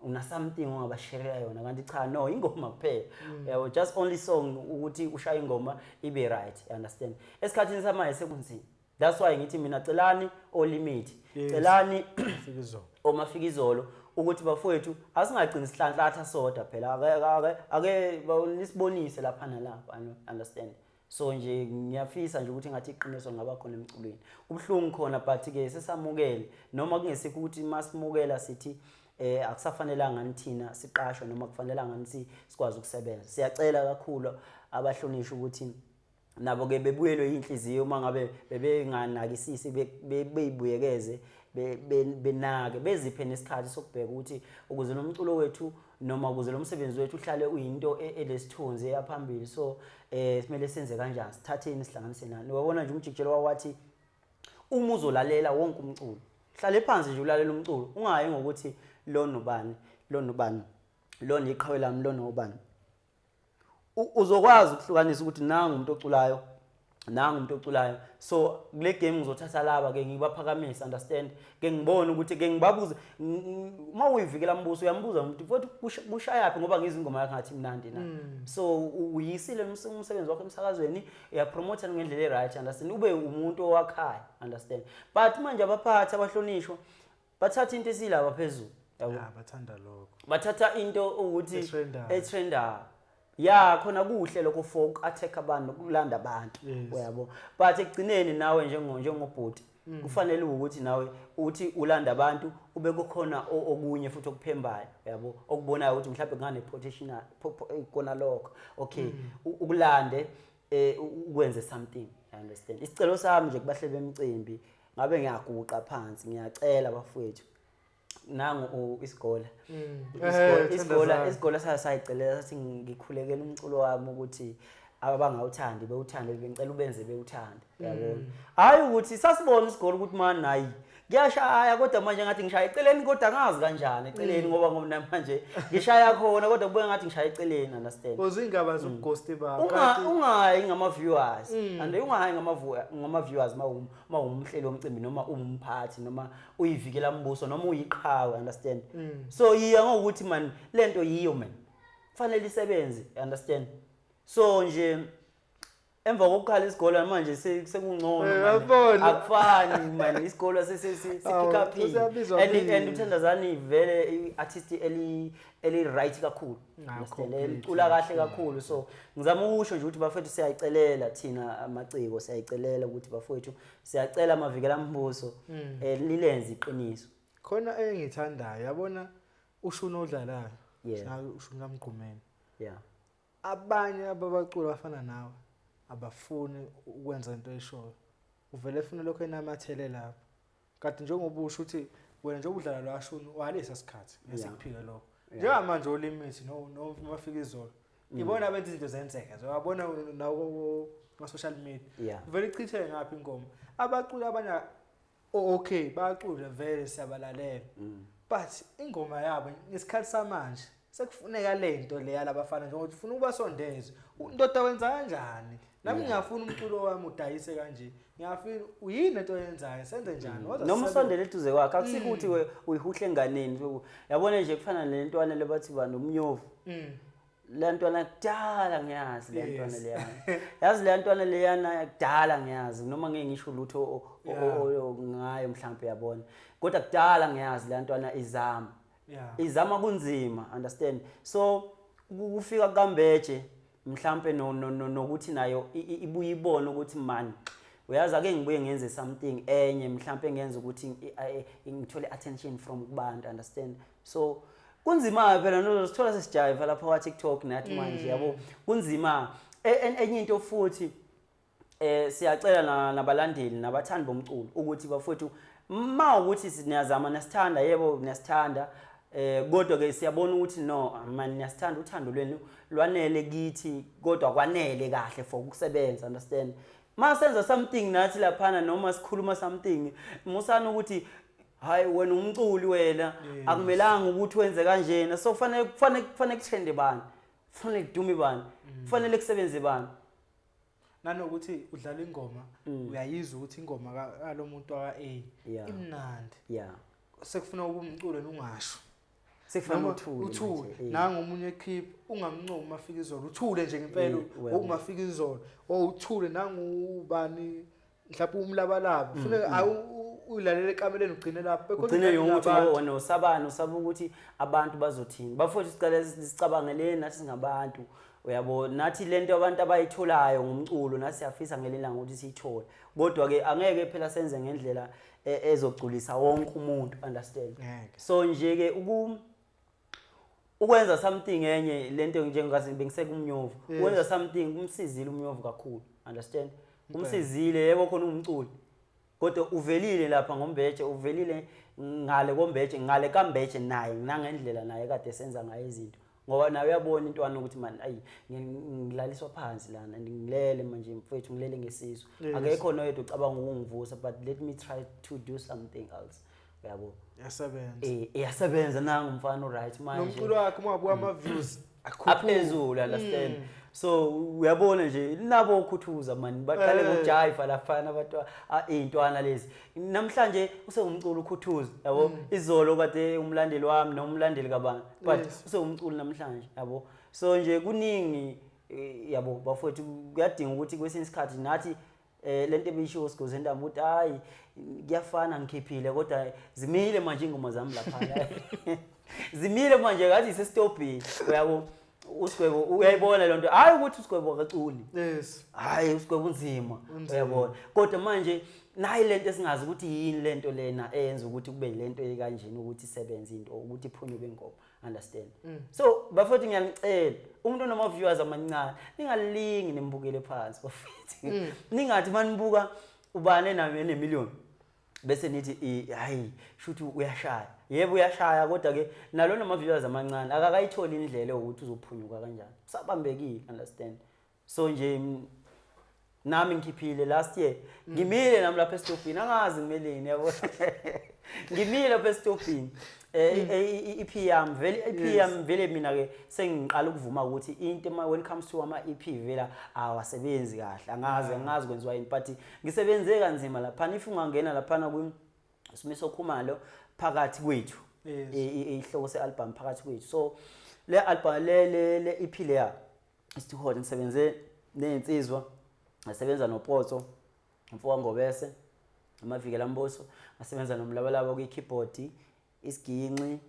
una something ongabashare yona kanti cha no ingoma kuphela just only song ukuthi ushaya ingoma ibe right you understand esikhathini samanje sekunzima that's why ngithi mina celani o limit celani omafikizolo ukuthi bafowethu asingagcini sihlanhlatha soda phela ake nisibonise lapha nalapha understand so nje ngiyafisa nje ukuthi ngathi iqiniso ngaba khona emculweni ubhlungu khona but ke sesamukele noma kungesikho ukuthi masimukela sithi akusafanelanga nithina siqashwe noma kufanelanga nithi sikwazi ukusebenza siyacela kakhulu abahlonishwa ukuthi nabo ke bebuyelwe inhliziyo mangabe bebenganakisisi beyibuyekeze benake beziphe nesikhathi sokubheka ukuthi ukuze nomculo wethu noma ukuze lo msebenzi wethu uhlale uyinto elesithunzi yaphambili so simele senze kanjani sithatheni sihlanganise nani wabona nje umjikijelo wathi uma uzolalela wonke umculo hlale phansi nje ulalela umculo ungayi ngokuthi lo nobani lo niqhawe lami lo nobani uzokwazi ukuhlukanisa ukuthi nangu umuntu oculayo so kule game ngizothatha laba ke ngibaphakamisa understand ke ngibone ukuthi ke ngibabuze uma uyivikela mbuso uyambuza umuntu futhi bushaya yaphi ngoba ngizingoma yakhe ngathi mnandi na so uyisile umsebenzi wakhe emsakazweni uyapromote ngendlela eright understand ube umuntu owakhaya understand but manje abaphathi abahlonishwa bathatha into esilaba phezulu yabo bathanda lokho bathatha into ukuthi etrendayo ya khona kuhle lokho folk attack abantu kulanda abantu uyabo but ekugcineni nawe njengobhuti kufanele ukuthi nawe uthi ulanda abantu ube kukhona okunye futhi okuphembayo yabo okubonayo ukuthi mhlawumbe ngane potential ikona lokho okay ukulande ukwenze something I understand isicelo sami nje kubahle bemcimbi ngabe ngiyaguqa phansi ngiyacela bafowethu nangu isikole sayicelela sathi ngikhulekela umculo wami ukuthi abangawuthandi bewuthande bengicela ubenze bewuthande yabona hayi ukuthi sasibona isikole ukuthi manje nayi ngiyashaya kodwa manje ngathi ngishaya eceleni kodwa ngazi kanjani eceleni ngoba manje ngishaya khona kodwa kubuye ngathi ngishaya eceleni understand uzingaba zokughost ba ungayi ngama viewers and ungayi ngama viewers mawumhleli womcimbi noma umphathi noma uyivikela mbuso noma uyiqhawe understand so yiya ngokuthi man lento yiyo man kufanele isebenze understand so nje emva kokukhala isikole manje sekungcono akufani manje isikole sesikhiphaphile and uthandazani vele artist eli right kakhulu elicula kahle kakhulu so ngizama ukusho nje ukuthi bafethu siyayicelela thina amaciko siyayicelela ukuthi bafethu siyacela amavikela mbuso lilenze iqiniso khona engithandayo yabona uShuna odlalayo uShuna kaMgqumeni abanye ababacula bafana nawe abafuni ukwenza into eshoyo uvele ufuna lokho enamathele lapho kanti njengoba usho ukuthi wena nje udlala lwashuni walisa isikhathi ngesikuphika lokho njengamanje olimit noma fika izolo ibona benza izinto zenzeka nje wabona nawo social media vele ichitheke ngapha ingoma abaculi abanye okay bacula vele siyabalalela but ingoma yabo ngesikhathi samanje sekufuneka lento le yalabafana njengokuthi ufuna ukubasondeza indoda wenza kanjani nami ngiyafuna umculo wami udayise kanje ngiyafuna uyini into oyenzayo senze njani noma usondele eduze kwakhe akusikho ukuthi uyihuhle enganeni yabona nje kufana nentwana lebathi bani umnyovu le ntwana kudala ngiyazi le ntwana leyana yazi le ntwana leyana kudala ngiyazi noma ngeke ngisho lutho ngayo mhlawumbe yabona kodwa kudala ngiyazi le ntwana izama kunzima understand so kufika kukambeje mhlawumbe nokuthi nayo ibuye ibone ukuthi man uyazi ake ngibuye ngenze something enye mhlawumbe ngenze ukuthi ngithole attention from kubantu understand so kunzima phela nozithola sesijive lapha kwa TikTok nathi manje yabo kunzima enye into futhi siyacela nabalandeli nabathandi bomculo ukuthi bafowethu ma ukuthi siniyazama nesithanda yebo nesithanda kodwa ke siyabona ukuthi no man niyasithanda uthando lwenu lwanele kithi kodwa kwanele kahle for ukusebenza understand ma senza something nathi laphana noma sikhuluma something musana ukuthi hayi wena umculi wena akumelanga ukuthi wenze kanjena so kufanele kuthende bani kufanele kudume bani kufanele kusebenze bani nanokuthi udlala ingoma uyayizwa ukuthi ingoma kalomuntu aka A imnandi sekufuna ubumculo ungasho sekufana uthule nanga umunye clip ungamncoma afika izolo uthule nje ngempela ungafika izolo uthule nanga ubani mhlawumbe umlabalaba kufanele uyilalela ekameleni ugcine lapho ugcine yonke wona usabana usaba ukuthi abantu bazothini bafowethu sicela sicabangele nathi singabantu uyabo nathi lento abantu abayitholayo ngomculo nathi siyafisa ngelilanga ukuthi siyithole kodwa ke angeke phela senze ngendlela ezogculisa wonke umuntu understand so nje ke ukwenza something enye lento njengokuthi bengiseka umnyovu ukwenza something kumsizile umnyovu kakhulu understand umsizile yebo khona umculi kodwa uvelile lapha ngombeje uvelile ngale kombeje ngale kambeje naye nangendlela naye kade senza ngayo izinto ngoba nawe uyabona intwana ukuthi man ayi ngilaliswa phansi lana ngilele manje mfethu ngilele ngesizwe akekho noyedwa ucabanga ukungivusa but let me try to do something else yabo yasebenza yasebenza nanga umfana right manje nomculo wakhe mabuka ama views aphezulu understand so uyabona nje nabo ukukhuthuza man baqale ngokujive lafana abantu intwana lezi namhlanje usengumculo ukhuthuza yabo izolo kade umlandeli wami nomlandeli kabantu but usengumculo namhlanje yabo so nje kuningi yabo bafowethu kuyadinga ukuthi kwesinye isikhathi nathi lento ebisho sigoze ndamba ukuthi hayi kuyafana ngikhiphile kodwa zimile manje ingoma zami lapha zimile manje ngathi isestopini uyabo usigwebo uyayibona lento hayi ukuthi usigwebo akaculi hayi usigwebo unzima uyabona kodwa manje nayi lento esingazi ukuthi yini lento lena eyenza ukuthi kube lento ekanjeni ukuthi isebenze into ukuthi iphunywe bengoma understand so bafowethu ngiyanicela umuntu noma viewers amancane ningalingi nimbukele phansi bafowethu ningathi manibuka ubane nami ne-million bese nithi hayi shuthi uyashaya yebo uyashaya kodwa ke nalo noma viewers amancane akakayitholi indlela ukuthi uzophunyuka kanjani sabambekile understand so nje nami ngikhiphile last year ngimile nami lapha estopini angazi ngimeleni yabo ngimile lapha estopini EP yami vele mina ke sengiqala ukuvuma ukuthi into when it comes to ama EP vela awasebenzi kahle angazi kwenziwa yini but ngisebenze kanzima lapha if ungangena lapha ku Simiso Khumalo phakathi kwethu ihloko sealbum phakathi kwethu so le album le EP leya isithole ngisebenze nezinsizwa ngasebenza noPotso mfowabo Ngobese amavikela Mboso ngasebenza nomlabalaba kwi-keyboard isiginqi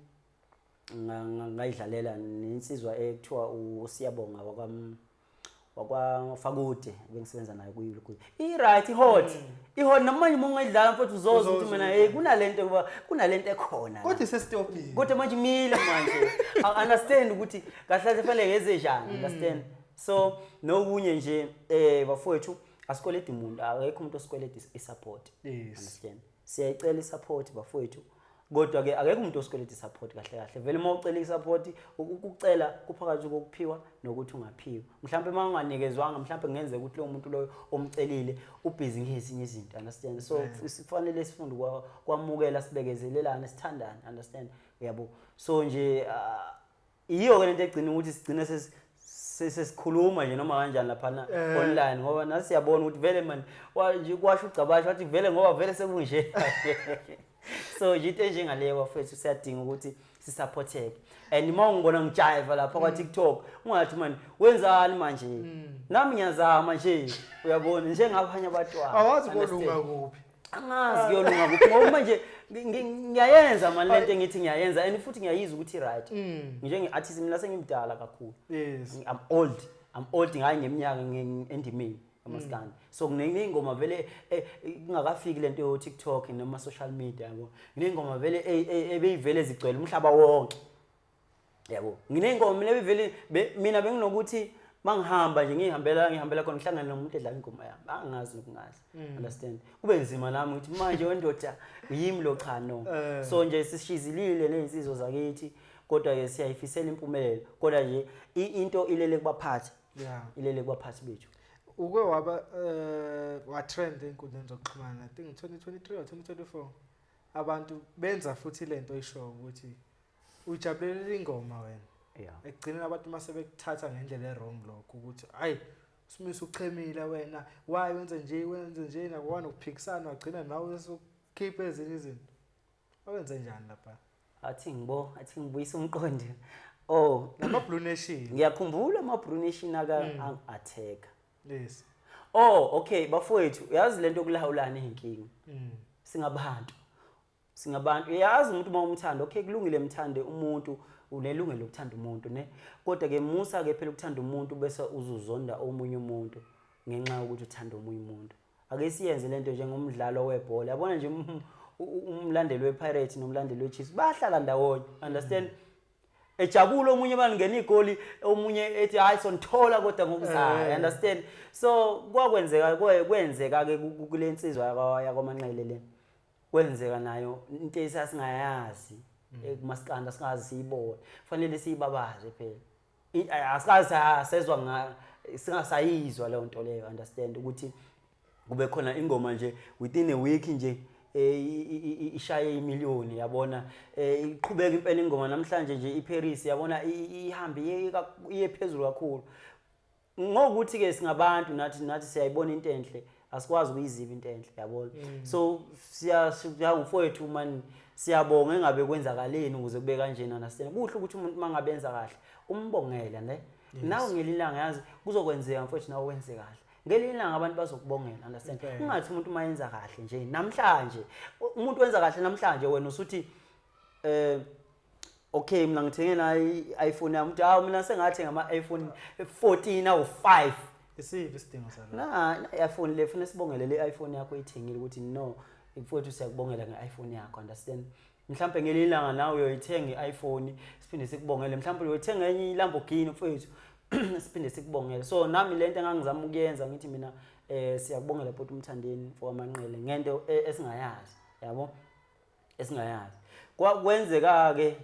ngayidlalela nensizwa ekuthiwa uSiyabonga wakwaFakude bengisebenza naye kuyi right hot ihot namanje mongayidlala mfowethu uzoza ukuthi mina hey kunalento ekhona kodwa isestopini kodwa manje mile manje understand ukuthi kahle kahle fanele ngeze njani understand So nokunye nje bafowethu asikoleti umuntu akekho umuntu osikoleti isupport. Understand? Siyayicela isupport bafowethu. Kodwa ke akekho umuntu osikoleti isupport kahle. Vele uma ucela isupport ukucela kuphakathi kokuphiwa nokuthi ungaphiwa. Mhlawumbe manganikezwanga mhlawumbe ngenzeka ukuthi lo muntu loyo omcelile ubusy ngezinye izinto. Understand? So sifanele sifunde kwamukela sibekezelelana sithandane. Understand? Yabo. So nje iyo ke lento egcina ukuthi sigcine sesikhuluma nje noma kanjani lapha online ngoba nasi siyabona ukuthi vele man kwasho ucabasha wathi vele ngoba vele sekunje. So into njengaleyo bafethu siyadinga ukuthi sisupporteke. And uma ungibona ngijiva lapha kwa TikTok ungathi man wenzani manje? Nami ngiyazama nje uyabona njengabanye abatwana. Awazi kolunga kuphi. Angazi kuyolunga kuphi ngoba manje ngiyayenza manje lento engithi ngiyayenza and futhi ngiyayizwa ukuthi right. Njenge-artist mina sengimdala kakhulu. Yes. I'm old ngayi ngeminyaka endimini amaskandi. So kunengoma vele kungakafiki lento yo TikTok noma social media yabo. Nginengoma vele ebeyivele zigcwele umhlaba wonke. Yabo. Nginengoma mina benginokuthi mangihamba nje ngihambela khona ngihlangana nomuntu edlala ingoma yami. Angazi nokungazi. Understand? Kube nzima nami ukuthi manje wendoda yimi lo cha no. So nje sishizilile nezinsizwa zakithi kodwa ke siyayifisela impumelelo. Kodwa nje into ilele kubaphathi. Yeah. Ilele kubaphathi bethu. Uke wa trend enkundleni zokuxhumana. I think 2023 or 2024 abantu benza futhi lento oyisho ukuthi ujabulela ingoma wena. Yeah. Ekugcineni abantu mase bekuthatha ngendlela wrong lokho ukuthi hayi uSmith uchemile wena why wenze nje nakwana ukuphikisana wagcina nawe usukhipha ezinye izinto. Awenze njani lapha? Athi ngibuyisa umqondo. Oh, nama Blue Nation. Ngiyakhumbula ama Blue Nation attack. Yes. Oh, okay, bafowethu, uyazi lento yokulawulana izinkinga. Singabantu. Uyazi umuntu uma umthanda, okay, kulungile mthande umuntu, unelungelo lokuthanda umuntu, ne? Kodwa ke musa ke phela ukuthanda umuntu bese uzuzonda omunye umuntu ngenxa ukuthi uthanda omunye umuntu. Ake siyenze lento njengomdlalo webhola. Yabona nje umlandeli wePirates nomlandeli weChiefs bahlala ndawonye. Understand? Ejabula omunye balingena igoli omunye ethi hayi sonithola kodwa ngokuzayo. Understand? So kwenzeka ke kule nsizwa yakwaManqele le. Kwenzeka nayo into esasingayazi ekumaskanda singazi siyibona. Kufanele siyibabaze phela. Asikazi sezwa singasayizwa leyo nto leyo. Understand ukuthi kube khona ingoma nje within a week nje ishaye imiliyoni yabona iqhubeka impela ingoma namhlanje nje iParis yabona ihambe iye phezulu kakhulu ngokuthi ke singabantu nathi siyayibona into enhle asikwazi ukuyiziba into enhle yabona. So siyangufowethu man siyabonga engabe kwenzakaleni ukuze kube kanjena. Understand? Kuhle ukuthi umuntu mangabenza kahle umbongela ne. Nawe ngelilanga yazi kuzokwenzeka mfowethu nawe wenze kahle. Ngelilanga abantu bazokubongela. Understand? Ungathi umuntu mayenza kahle nje namhlanje umuntu wenza kahle namhlanje wena usuthi okay mina ngithenge na iPhone yami uthi mina sengathenga ama iPhone 14 awu 5. Isiphi isidingo salo? iPhone le funa sibongele le iPhone yakho ithengile ukuthi no mfowethu siyakubongela ngeIPhone yakho. Understand? Mhlawumbe ngelilanga nawe uyoyithenga iPhone siphinde sikubongele. Mhlawumbe uyothenga enye iLamborghini mfowethu siphinde sikubongele. So nami lento engangizama ukuyenza ngithi mina siyakubongela bhuti umthandeni waManqele ngento esingayazi yabo esingayazi. Kwenzeka ke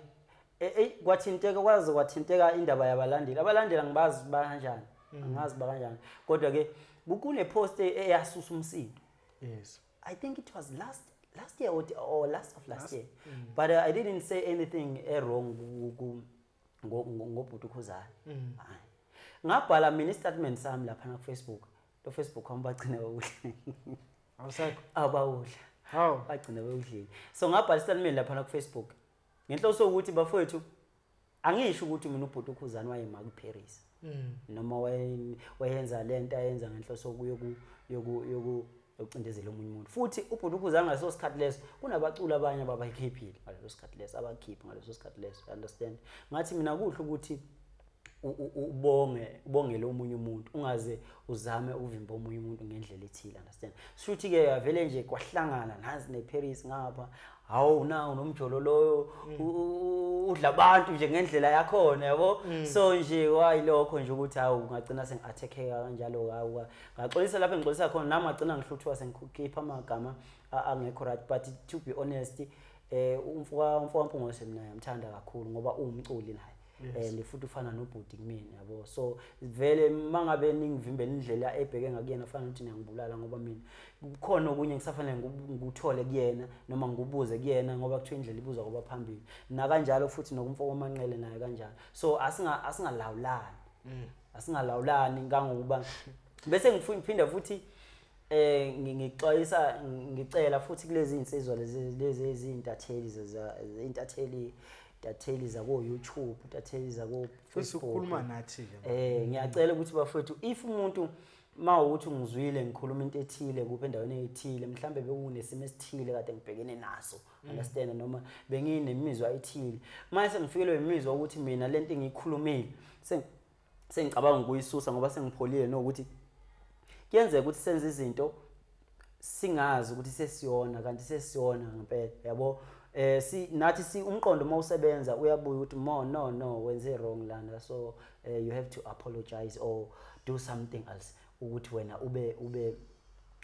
kwathinteka indaba yabalandeli. Abalandeli angibazi kanjani. Angazi kanjani. Kodwa ke kune post eyasusa umsindo. Yes. I think it was last year or last year. But I didn't say anything wrong ngobhuti uKhuzani. Ngabhala mina statement sami lapha na Facebook. Lo Facebook wami bagcina bawudla. Awusekho? Abawudla. Haw. Bagcina bawudlile. So ngabhala statement lapha na Facebook. Ngenhloso ukuthi bafowethu angisho ukuthi mina ubhuti uKhuzani wayema kuParis. Noma wayenza lento ayenza ngenhloso yokucindezela omunye umuntu. Futhi ubhuti uKhuzani ngaleso sikhathi leso kunabaculi abanye ababayikhiphile ngaleso sikhathi leso abakhipha ngaleso sikhathi leso. Understand? Ngathi mina kuhle ukuthi ubongele omunye umuntu ungaze uzame uvimba omunye umuntu ngendlela ethile, understand. Shuthi ke vele nje kwahlangana nazi neParis ngapha, hawu nawo nomjolo loyo udla abantu nje ngendlela yakhona yabo. So nje wayilokho nje ukuthi hawu ngagcina sengi-attackeka kanjalo kawu ngaxolisa lapho engixolisa khona nami ngagcina ngihluthwa sengikhipha amagama angekho right, but to be honest umfowamphongose mina ngiyamthanda kakhulu ngoba uwumculi naye. And futhi ufana nobhuti kumina yabo. So vele mangabe ningivimbela indlela ebheke ngakuyena ufana ukuthi ngiyangibulala ngoba mina kukhona okunye ngisafanele ngikuthole kuyena noma ngikubuze kuyena ngoba kuthiwa indlela ibuzwa ngoba phambili na kanjalo futhi nokumfoko Manqele naye kanjalo. So asingalawulani asingalawulani ngangokuba bese ngiphinda futhi ngixolisa ngicela futhi kulezi insizwa lezi ezintatheli intatheli zako YouTube, intatheli zako Facebook. Ukhuluma nathi ke. Ngiyacela ukuthi bafethu if umuntu mawukuthi ngizwile ngikhuluma into ethile kuphe endaweni ethile mhlambe bekunesimo esithile kade ngibhekene naso, understand, noma benginemizwa ethile mase ngifikelwe imizwa ukuthi mina lento engiyikhulumile sengicabanga ukuyisusa ngoba sengipholile nokuthi kuyenzeka ukuthi senze izinto singazi ukuthi sesiyona kanti sesiyona ngempela yabo. Nathi umqondo mawusebenza uyabuya ukuthi no wenze wrong lana, so you have to apologize or do something else ukuthi wena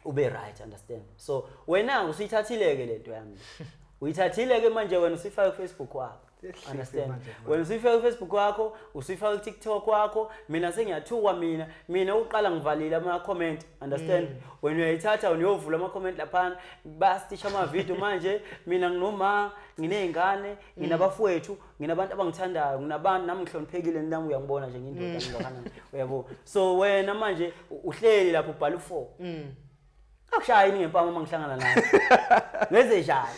ube right, understand. So wena usuyithathile ke lento yami uyithathile ke manje wena usifaka ku-Facebook wakho, understand. Wena usifaka ku-Facebook wakho usifaka ku-TikTok wakho, mina sengiyathuka mina uqala ngivalile ama-comment, understand. Wena uyayithatha uyovula ama-comment laphana bastisha ama-video manje mina nginoma nginey'ngane nginabafowethu nginabantu abangithandayo nginabantu nami ngihloniphekile nami uyangibona nje ngindoda ngingakanani uyabo. So wena manje uhleli lapho ubhala u4 akushayini ngempama uma ngihlangana nawe ngeze njani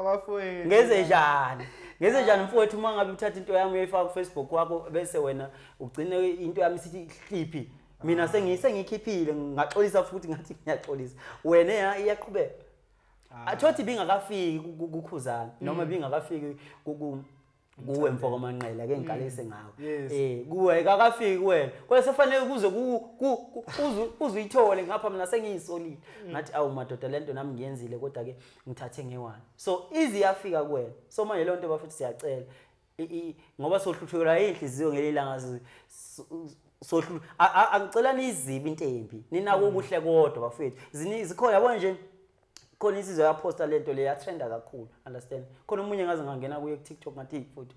bafowethu ngeze njani mfowethu uma ngabe uthatha into yami uyayifaka ku-Facebook wakho bese wena ugcine into yami sithi hliphi mina sengiyikhiphile ngaxolisa futhi ngathi ngiyaxolisa wena iyaqhubeka athothi bingakafiki kukhuzana noma bingakafiki kuwe mfoko Manqele ake ngiqalise ngawe kuwe akafiki kuwena kwese fanele kuze uzuyithole ngapha mina sengiyisolile ngathi awu madoda lento nami ngiyenzile kodwa ke ngithathe ngewani, so easy yafika kuwena. So manje le nto bafuthi siyacela ngoba sohluthulwa inhliziyo ngelilanga angicela nizibe into embi ninako ubuhle kodwa bafethu zikhona yabo nje khona isizwe yaposta lento le yatrenda kakhulu, understand. Khona umunye ngaze ngangena kuye ku-TikTok ngathi mfowethu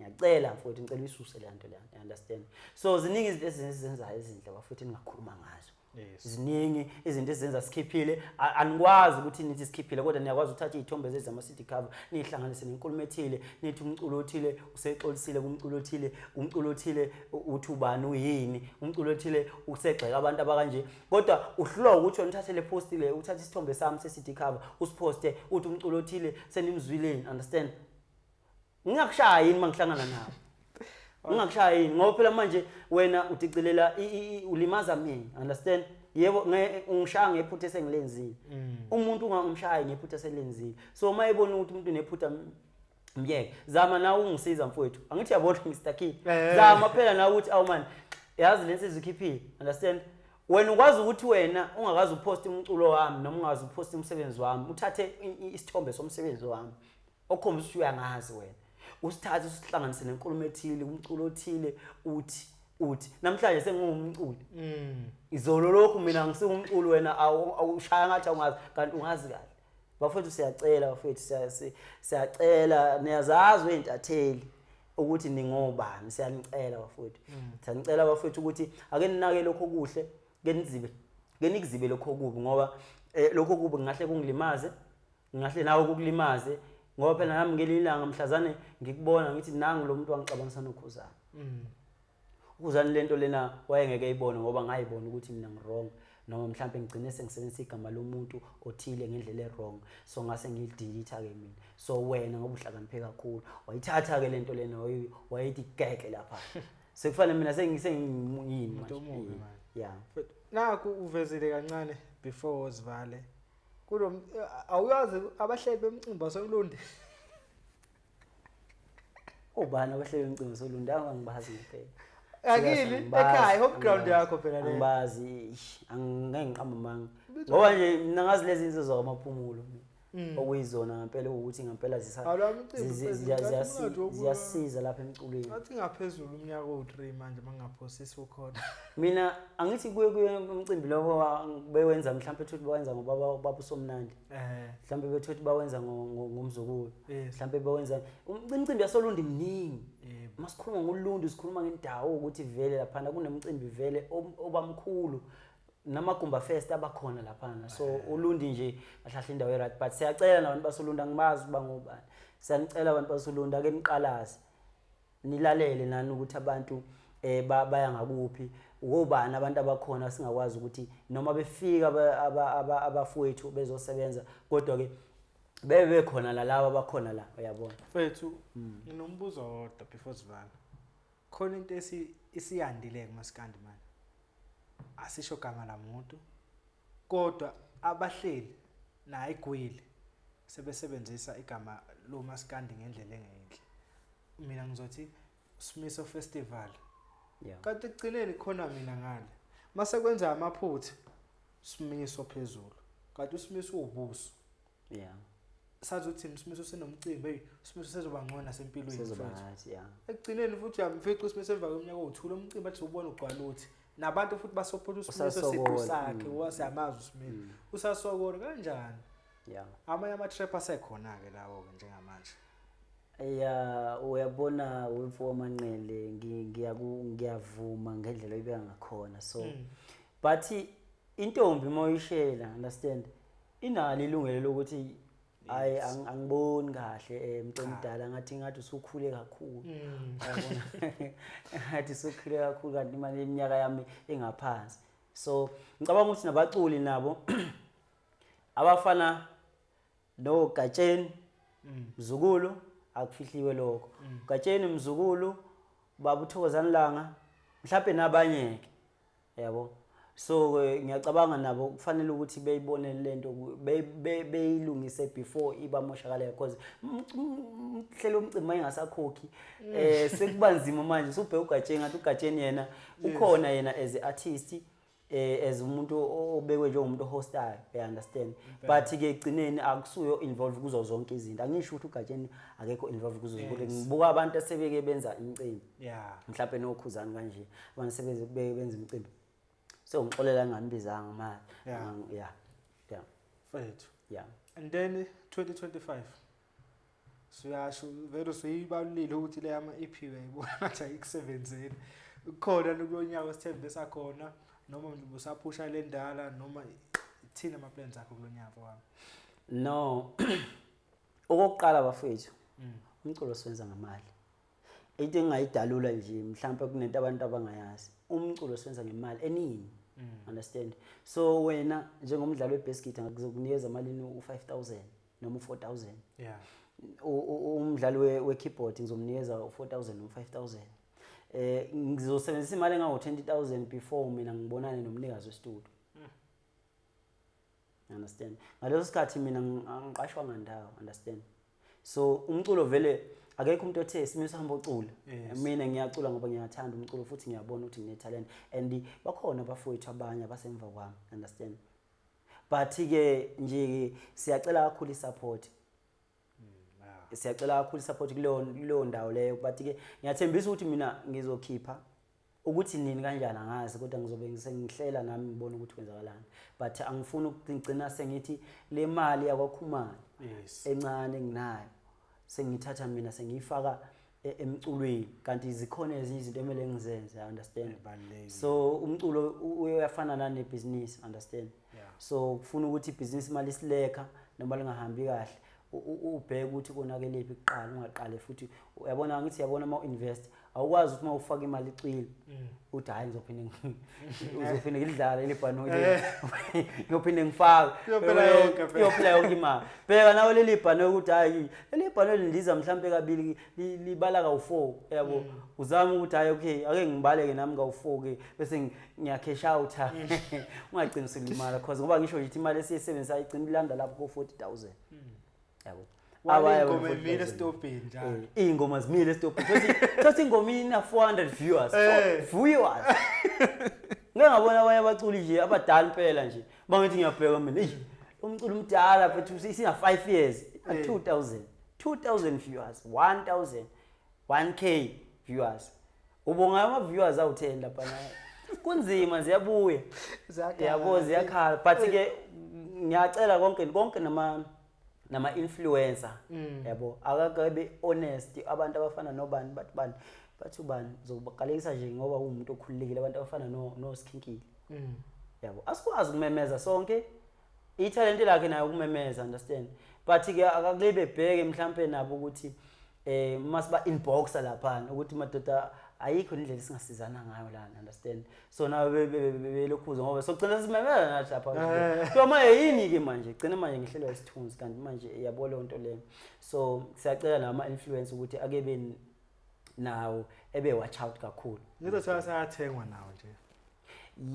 ngiyacela mfowethu ngicela uyisuse le nto le, understand. So ziningi izinto ezenzayo ezinhle bafethu ningakhuluma ngazo. Ziningi izinto ezenza sikhiphile anikwazi ukuthi nithi sikhiphile kodwa niyakwazi ukuthatha izithombe zezi ama-CD cover nihlanganise nenkulumo ethile nithi umculo othile usexolisile umculo othile uthi ubani uyini umculo othile usegxeka abantu abakanje, kodwa uhloko ukuthi wena uthathe le post le uthathe isithombe sami se-CD cover usiposte uthi umculo othile senimzwileni, understand. Ngingakushayi yini mangihlangana nawe ungakushayini ngoba phela manje wena udicilela ulimaza mina, understand. Yebo ungishaya ngephutha esengilenzile umuntu ungangimshayi ngephutha eselenzile, so mayebona ukuthi umuntu unephutha myeke zama nawe ungisiza mfowethu angithi yabona Mr. Kid zama phela nawe ukuthi awu man yazi lensiza ukhiphile, understand. Wena ukwazi ukuthi wena ungakazi upost umculo wami noma ungazi upost umsebenzi wami uthathe isithombe somsebenzi wami okhombisa ukuthi uyangazi wena usithathe usihlanganise nenkulumo ethile umculo othile uthi namhlanje sengumculi izolo lokhu mina ngisingumculi wena awushaya ngathi awungazi kanti ungazi kahle. Bafethu siyacela bafethu siyacela niyazazi weintatheli ukuthi ningobani, siyanicela bafethu siyanicela bafethu ukuthi ake ninake lokho kuhle ke nikuzibe lokho kubi ngoba lokho kubi ngahle kungilimaze ngahle nawe kukulimaze ngoba phela nami ngelilanga mhlazane ngikubona ngithi nangu lo muntu wangixabangisa noKhuzani. uKhuzani lento lena wayengeke ayibone ngoba ngayibona ukuthi mina ngirong noma mhlawumbe ngigcine sengisebenzisa igama lomuntu othile ngendlela erong, so ngase ngilidelete ke mina. So wena ngoba uhlakaniphe kakhulu wayithatha ke lento lena wayithi geke lapha sekufanele mina sengiyini manje yeah. Naku uvezile kancane before uzivale kulo awuyazi abahleli bemcimbi basemlunde Ubani abahleli umcimbi solunda angibazi ngempela. Akili ekhaya home ground yakho phela le. Angibazi angeke ngiqamba manga. Ngoba nje mina ngazi lezi zinto zokwamaphumulo. Okuyizona ngempela ukuthi ngempela ziyasiza lapha emculweni. Ngathi ngaphezulu umnyaka o3 manje mangaphosisi ukhona. Mina angithi kuye umcimbi lo bewenza mhlawumbe ethi bawenza ngoba babusomnandi. Mhlawumbe bethi bawenza ngomzukulu. Mhlawumbe bawenza umcimbi yasolunda iminingi. Masikhuluma ngolundu sikhuluma ngendawo ukuthi vele lapha kunemcimbi vele obamkhulu. Namagumba fest abakhona lapha so ulundi nje bahlahla indawo eright but siyacela nabantu basolunda ngimazi bangobani siyanicela abantu basolunda ake niqalazi nilalele nani ukuthi abantu baya ngakuphi ubani abantu abakhona singakwazi ukuthi noma befika abafowethu bezosebenza kodwa ke bebe khona la laba abakhona la uyabona mfethu nginombuzo wodwa before sivala khona into isiyandile kumaskandi manje asisho gama lamuntu kodwa abahleli naye igwili sebesebenzisa igama lomaskandi ngendlela engeke mina ngizothi Simiso Festival kanti egcineni khona mina ngale mase kwenza amaphutha Simiso phezulu kanti uSimiso ubuso sathi uthini Simiso senomcimbi Simiso sezoba ngcono nasempilweni mfethu egcineni futhi uyamfica uSimiso emva kweminyaka o2 lo mcimbi athi ubona ugcwala uthi nabantu futhi basopota uSimiso siqu sakhe wasiyamazi uSimiso usasokona kanjani amanye ama-trap asekhona ke lawo ke njengamanje uyabona wemfu wamanqele ngiyavuma ngendlela oyibeka ngakhona so but intombi moyishela understand inalo ilungelo lokuthi hayi angiboni kahle umuntu omdala ngathi usukhule kakhulu yabona ngathi usukhule kakhulu kanti imali eminyaka yami engaphansi so ngicabanga ukuthi nabaculi nabo abafana no Gatsheni Mzukulu akufihliwe lokho Gatsheni Mzukulu baba uThokozani Langa mhlawumbe nabanye ke yabo so ngiyacabanga nabo kufanele ukuthi beyibone lento beyilungise before ibamoshakala because umhlelo umcimbi engasakhokhi sekubanzima manje usubhe uGatsheni ngathi uGatsheni yena ukhona yena as a artist as umuntu obekwe nje umuntu hostayo understand but ke egcineni akusuyo involve kuzo zonke izinto angisho ukuthi uGatsheni akekho involve kuzo zonke ngibuka abantu asebeke benza imicimbi mhlawumbe nokhuzani kanje abantu sebeze benza imicimbi so ngixolela nganibizanga manje mfethu and then 2025 siyasho vele siyibalulile ukuthi le ama EP uyayibona ngathi ayikusebenzeni khona kulonyaka sithembe sakhona noma mhlawumbe usaphusha le ndala noma thina ama plans akho kulonyaka wami no okokuqala bafethu umculo siwenza ngamali into engayidalula nje mhlawumbe kunento abantu abangayazi umculo siwenza ngemali eningi understand so wena njengomdlali webass guitar ngizokunikeza malini u5000 noma u4000 umdlali we-keyboard ngizomnikeza u4000 noma u5000 ngizosebenzisa imali engango-20000 before mina ngibonane nomnikazi westudio understand ngaleso sikhathi mina ngiqashwa ngandawo understand so umculo vele akekho umuntu othe Simiso hamba ucula mina ngiyacula ngoba ngiyathanda umculo futhi ngiyabona ukuthi ngine talent and bakhona abafowethu abanye abasemva kwami understand but ke nje siyacela kakhulu isupport siyacela kakhulu isupport kuleyo ndawo leyo but ke ngiyathembisa ukuthi mina ngizokhipha ukuthi nini kanjani angazi kodwa ngizobe ngihlela nami ngibona ukuthi kwenzakalani but angifuni ukugcina sengithi le mali yakwakhumani encane nginayo sengithatha mina sengiyifaka emculweni kanti zikhona ezinye izinto emele ngizenze understand so umculo uyafana nane business understand so kufuna ukuthi business imali isileka noma lingahambi kahle ubheke ukuthi konakelephi kuqala ungaqale futhi uyabona ngithi yabona ama invest awukwazi ukuthi mawufaka imali icwile uthi hayi uzophinde ngidlala ilibhano ngiyophinde ngifaka iyophela yonke imali bheka nawe leli bhano ukuthi hayi leli bhano lindiza mhlambe kabili libala ka4 yabo uzama ukuthi hayi okay ake ngibaleke nami ka4 ke bese ngiyacash out ungaqiniseki imali because ngoba ngisho nje imali esiyisebenzisa ayigcina ilanda lapho ko 40000 yabo ingoma emile estopini njalo ingoma zimile estopini thothi ingoma ina 400 viewers ngiyabona abanye abaculi nje abadala impela nje bangithi ngiyabheka mina umculo umdala bethu sina 5 years 2000 viewers 1000 1k viewers ubonga ama viewers awu10 lapha na kunzima ziyabuya yabo ziyakhala but ke ngiyacela konke nama influencer yabo akakabe honest abantu abafana nobani bathi ubani zokuqalekisa nje ngoba umuntu okhululekile abantu abafana no Skinkile yabo asikwazi ukumemeza sonke italent lakhe nayo ukumemeza understand but ke akakulebe bheke mhlambe nabo ukuthi masiba inboxer lapha ukuthi madoda ayikho indlela singasizana ngayo la understand so nawe belokhuza ngoba sogcina simemela nathi lapha so manje yini ke manje gcina manje ngihlelwa isithunzi kanti manje iyabona into leyo so siyacela nama influence ukuthi akebe nawo ebe watch out kakhulu ngizothola sayathengwa nawo nje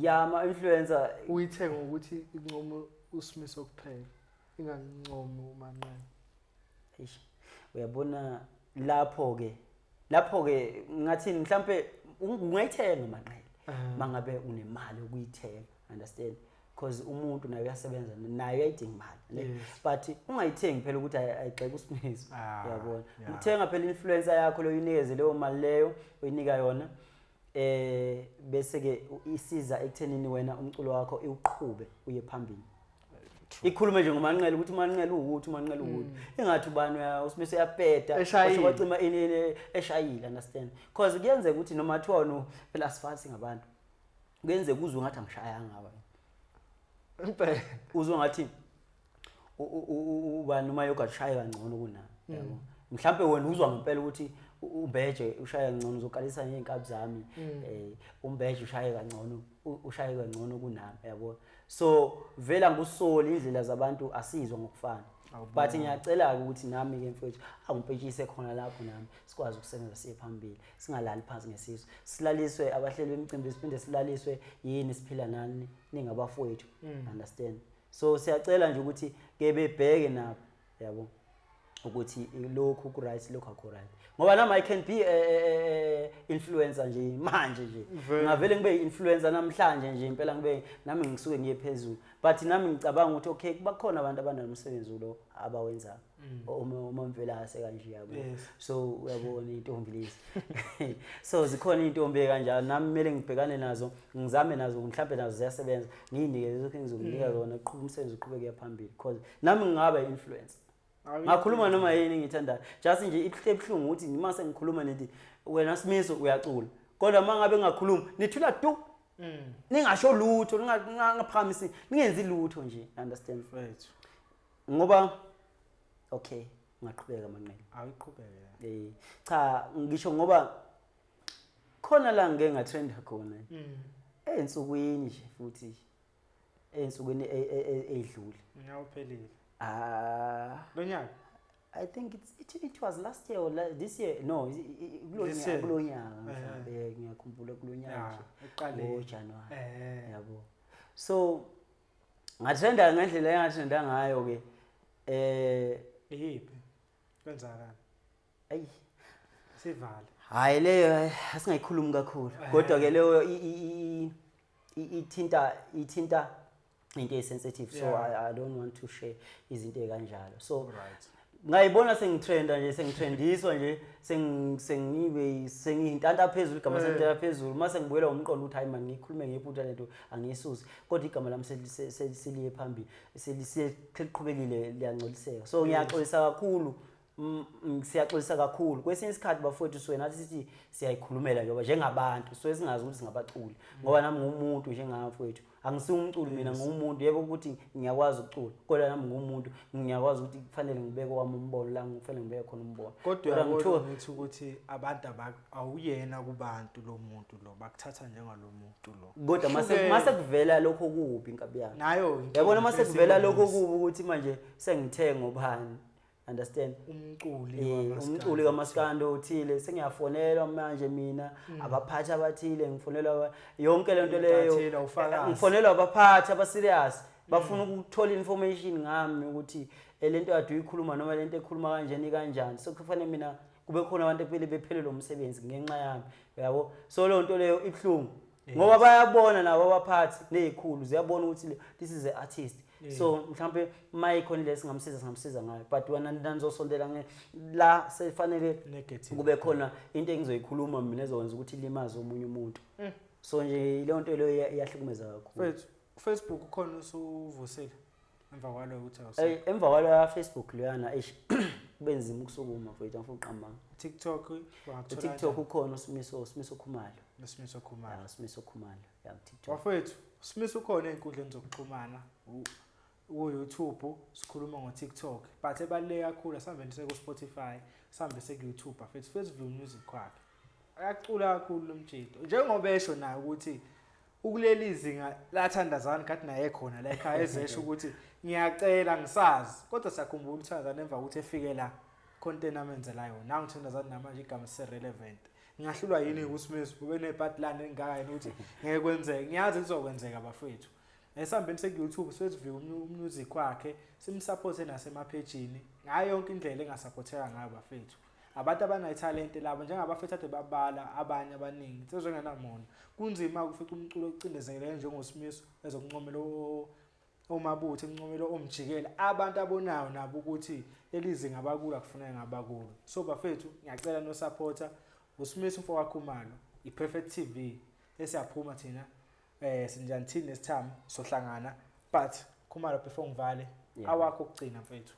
yama influencer uyithenga ukuthi incomo uSimiso kuphela ingancomo uManqele eish uyabona lapho ke ngathi mhlambe ungayithenga Manqele mangabe unemali ukuyithenga understand because umuntu naye uyasebenza naye uyayidinga imali but ungayithengi phela ukuthi ayigxeke uSimiso uyabona uthenga phela influencer yakho lo uyinikeze leyo mali leyo uyinika yona bese ke isiza ekuthenini wena umculo wakho uqhube uye phambili ikhulume nje ngoManqele ukuthi uManqele ukuthi ingathi ubani uSimiso uyapeta Eshayile. wacima eshayile understand because kuyenzeka ukuthi noma thiwa no phela asifasi ngabantu kuyenzeka uzwe ngathi angishayanga abanye impela uzwe ngathi ubani noma yokashaya kangcono kunami yabo mhlambe wena uzwa ngempela ukuthi uMbeje ushaya kangcono uzoqalisa ngeenkabi zami uMbeje ushaye kangcono kunami yabo so vela ngusoli indlela zabantu asizwa ngokufana but ngiyacela ukuthi nami ke mfowethu angipetshise khona lapho nami sikwazi ukusebenza siye phambili singalali phansi ngesizwe silaliswe abahleli bemicimbi siphinde silaliswe yini siphila nani ningabafowethu understand so siyacela nje ukuthi ke bebheke nabo yabo ukuthi lokhu ku right lokhu akho right ngoba nami I can be influencer nje manje nje ngavele ngibe influencer namhlanje nje impela ngibe nami ngisuke ngiye phezulu but nami ngicabanga ukuthi okay bakhona abantu abanomsebenzi lo abawenza uma mvelase kanje yabo so uyabona intombi lezi so zikhona intombi kanjalo nami kumele ngibhekane nazo ngizame nazo mhlawumbe nazo ziyasebenza nginike lokho engizokunika zona uqhubeka umsebenzi uqhubeke phambili because nami ngingaba influencer ngakhuluma noma yini ngithanda just nje ihlebhlungu ukuthi ngimase ngikhuluma nethi wena Simiso uyacula kodwa mangabe ngakhuluma nithula du ningasho lutho ngingaphamisi ningenzi lutho nje understand right ngoba okay ngaqhubeka Manqele ayiqhubeke cha ngisho ngoba khona la ngeke ngatrend khona ensukwini nje futhi ensukwini edlule ngiyawuphelile lo nyaka I think it was last year or this year no kulo nyaka mhlawumbe ngiyakhumbula kulo nyaka eqaleni January yabo so ngatrenda ngendlela engatrenda ngayo ke yiphi kwenzakala ayi sivale hayi leyo asingayikhulumi kakhulu kodwa ke leyo ithinta into esensitive so I don't want to share izinto ekanjalo so ngayibona sengitrenda nje sengithrendiswa nje sengiyintanta phezulu igama sentanta phezulu mase ngibuyela umqondo uthi hayi man ngikhulume ngephutha lento angisusi kodwa igama lami seliye phambili seliqhubekile liyangcoliseka so ngiyaxolisa kakhulu siyaxolisa kakhulu kwesinye isikhathi bafowethu siwe nathi sithi siyayikhulumela njengoba njengabantu so esingazi ukuthi singabaculi ngoba nami ngumuntu njengafowethu angisi umculi mina ngumuntu yebo ukuthi ngiyakwazi ukucula kodwa nami ngumuntu ngiyakwazi ukuthi kufanele ngibeke wami umbono la ngifanele ngibeke khona umbono kodwa ngithi ukuthi abantu awuyena kubantu lo muntu lo bakuthatha njengalomuntu lo kodwa mase kuvela lokho kubi inkabi yami nayo yabona mase kuvela lokho kubi ukuthi manje sengithe ngobani understand umculi kaMaskando uthile sengiyafonelwa manje mina abaphathi abathile ngifonelwa yonke lento leyo ngifonelwa abaphathi aba serious bafuna ukuthola information ngami ukuthi lento ade uyikhuluma noma lento ekhuluma kanjani so kufanele mina kube khona abantu ephele bephelele umsebenzi ngenxa yami yabo so lo nto leyo ibhlungu ngoba bayabona nabo abaphathi nezikhulu ziyabona ukuthi this is an artist so mhlambe mayikhona lesingamsiza ngayo but wena nanizosondela la sefanele kube khona into engizoyikhuluma mina ezokwenza ukuthi ilimaze omunye umuntu so nje ile nto leyo iyahlukumeza kakhulu Facebook ukhona usuvusile emva kwalo ukuthi emva kwalo ya Facebook loyana kubenzima ukusukuma mfowethu ngifuna uqamba TikTok ukhona Simiso Khumalo ya TikTok wafethu Simiso ukhona einkundleni zokuxhumana ku-YouTube sikhuluma ngo-TikTok but ebaluleke kakhulu asihambeni ku Spotify sihambe ku YouTube afethu Festival Music kwakhe ayacula kakhulu lo mjito njengoba esho nayo ukuthi ukuleli izinga lathandazana kathi naye khona la ekhaya ezesho ukuthi ngiyacela ngisazi kodwa siyakhumbula uthandazana emva ukuthi efike la content amenzela yona nawu uthandazana namanje igama se-relevant ngingahlulwa yini uSmith ube nepartland engaka yini ukuthi ngeke kwenzeke ngiyazi kuzokwenzeka bafethu esihambeni ku-YouTube Festival Music wakhe simsupport nasemapagini ngayo yonke indlela engasupporteka ngayo bafethu abantu abanetalent labo njengabafethu ade babala abanye abaningi sezengenamona kunzima ukufica umculo ocindezekile njengoSmith ezokunqomela omabutho enqomela omjikela abantu abonayo nabo ukuthi lelizinga abakula kufanele ngabakulo so bafethu ngiyacela no supporter uSmith umfowethu Khumalo iPerfect TV esiyaphuma thina sinjani thina nesithamo sohlangana but Khumalo before ngivale awakho ukugcina mfethu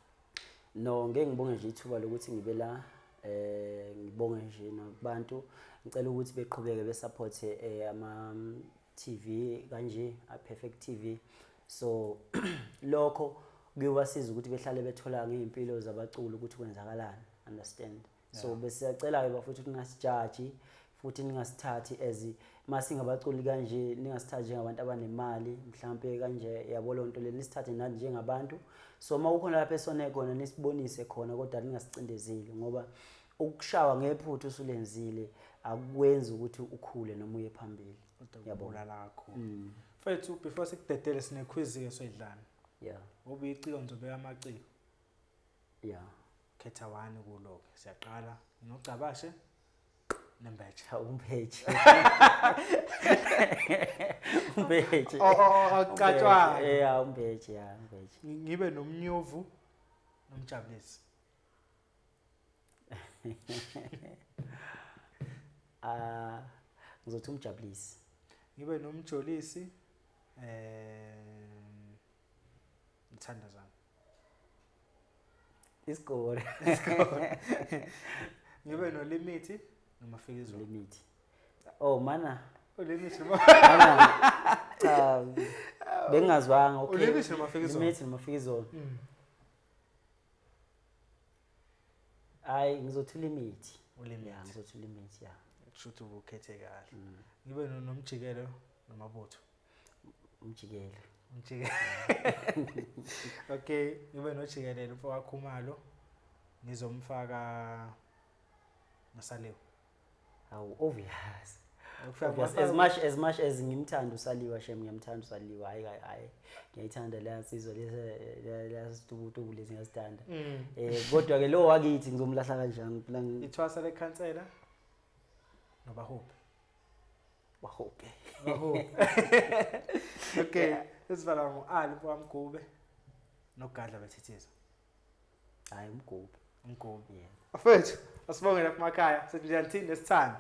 no ngeke ngibonge nje ithuba lokuthi ngibe la ngibonge nje nabantu ngicela ukuthi beqhubeke besupport ama TV kanje Perfect TV so lokho kuyobasiza ukuthi behlale bethola ngeimpilo zabaculi ukuthi kwenzakalani understand so besiyacela ke bafuthu ningasijaji futhi ningasithathi masingabaculi kanje ningasithathi njengabantu abanemali mhlambe kanje yabo lonto le nisithathe nani njengabantu so mawukhona lapha esone khona nisibonise khona kodwa ningasicindezeli ngoba ukushawa ngephuthu usulenzile akwenzi ukuthi ukhule noma uye phambili yabona lakho mfethu before sikudedele sine quiz ke soyidlana ngoba iciko ngizobeka amaciko khetha 1 kulo siyaqala nocabashe nembeje umbeje aqatshwa umbeje ngibe nomnyovu nomjabulisi ngizothi umjabulisi ngibe nomjolisi ithandazana isikole ngibe no limit nomafikizo limit mana limit cha bengazwanga okay limit nomafikizo limit nomafikizo hayi ngizothi limit ngizothi limit kushuthi ukhethe kahle ngibe nomjikelo nomabutho umjikelo okay ngibe nojikelelo mfowethu Khumalo ngizomfaka noSaliwa obvious as much as ngimthanda uSaliwa shem ngiyamthanda uSaliwa hayi ngiyayithanda la sizwe lesitubutubu lezi ngiyasithanda kodwa ke lo wakithi ngizomlahla kanjani plan ithwasa lekhansela nobahope wahope okay esivala ngoAli wamgube noGadla bethithiza hayi umgube afethu asibonge lapha emakhaya sethi njani thina nesithando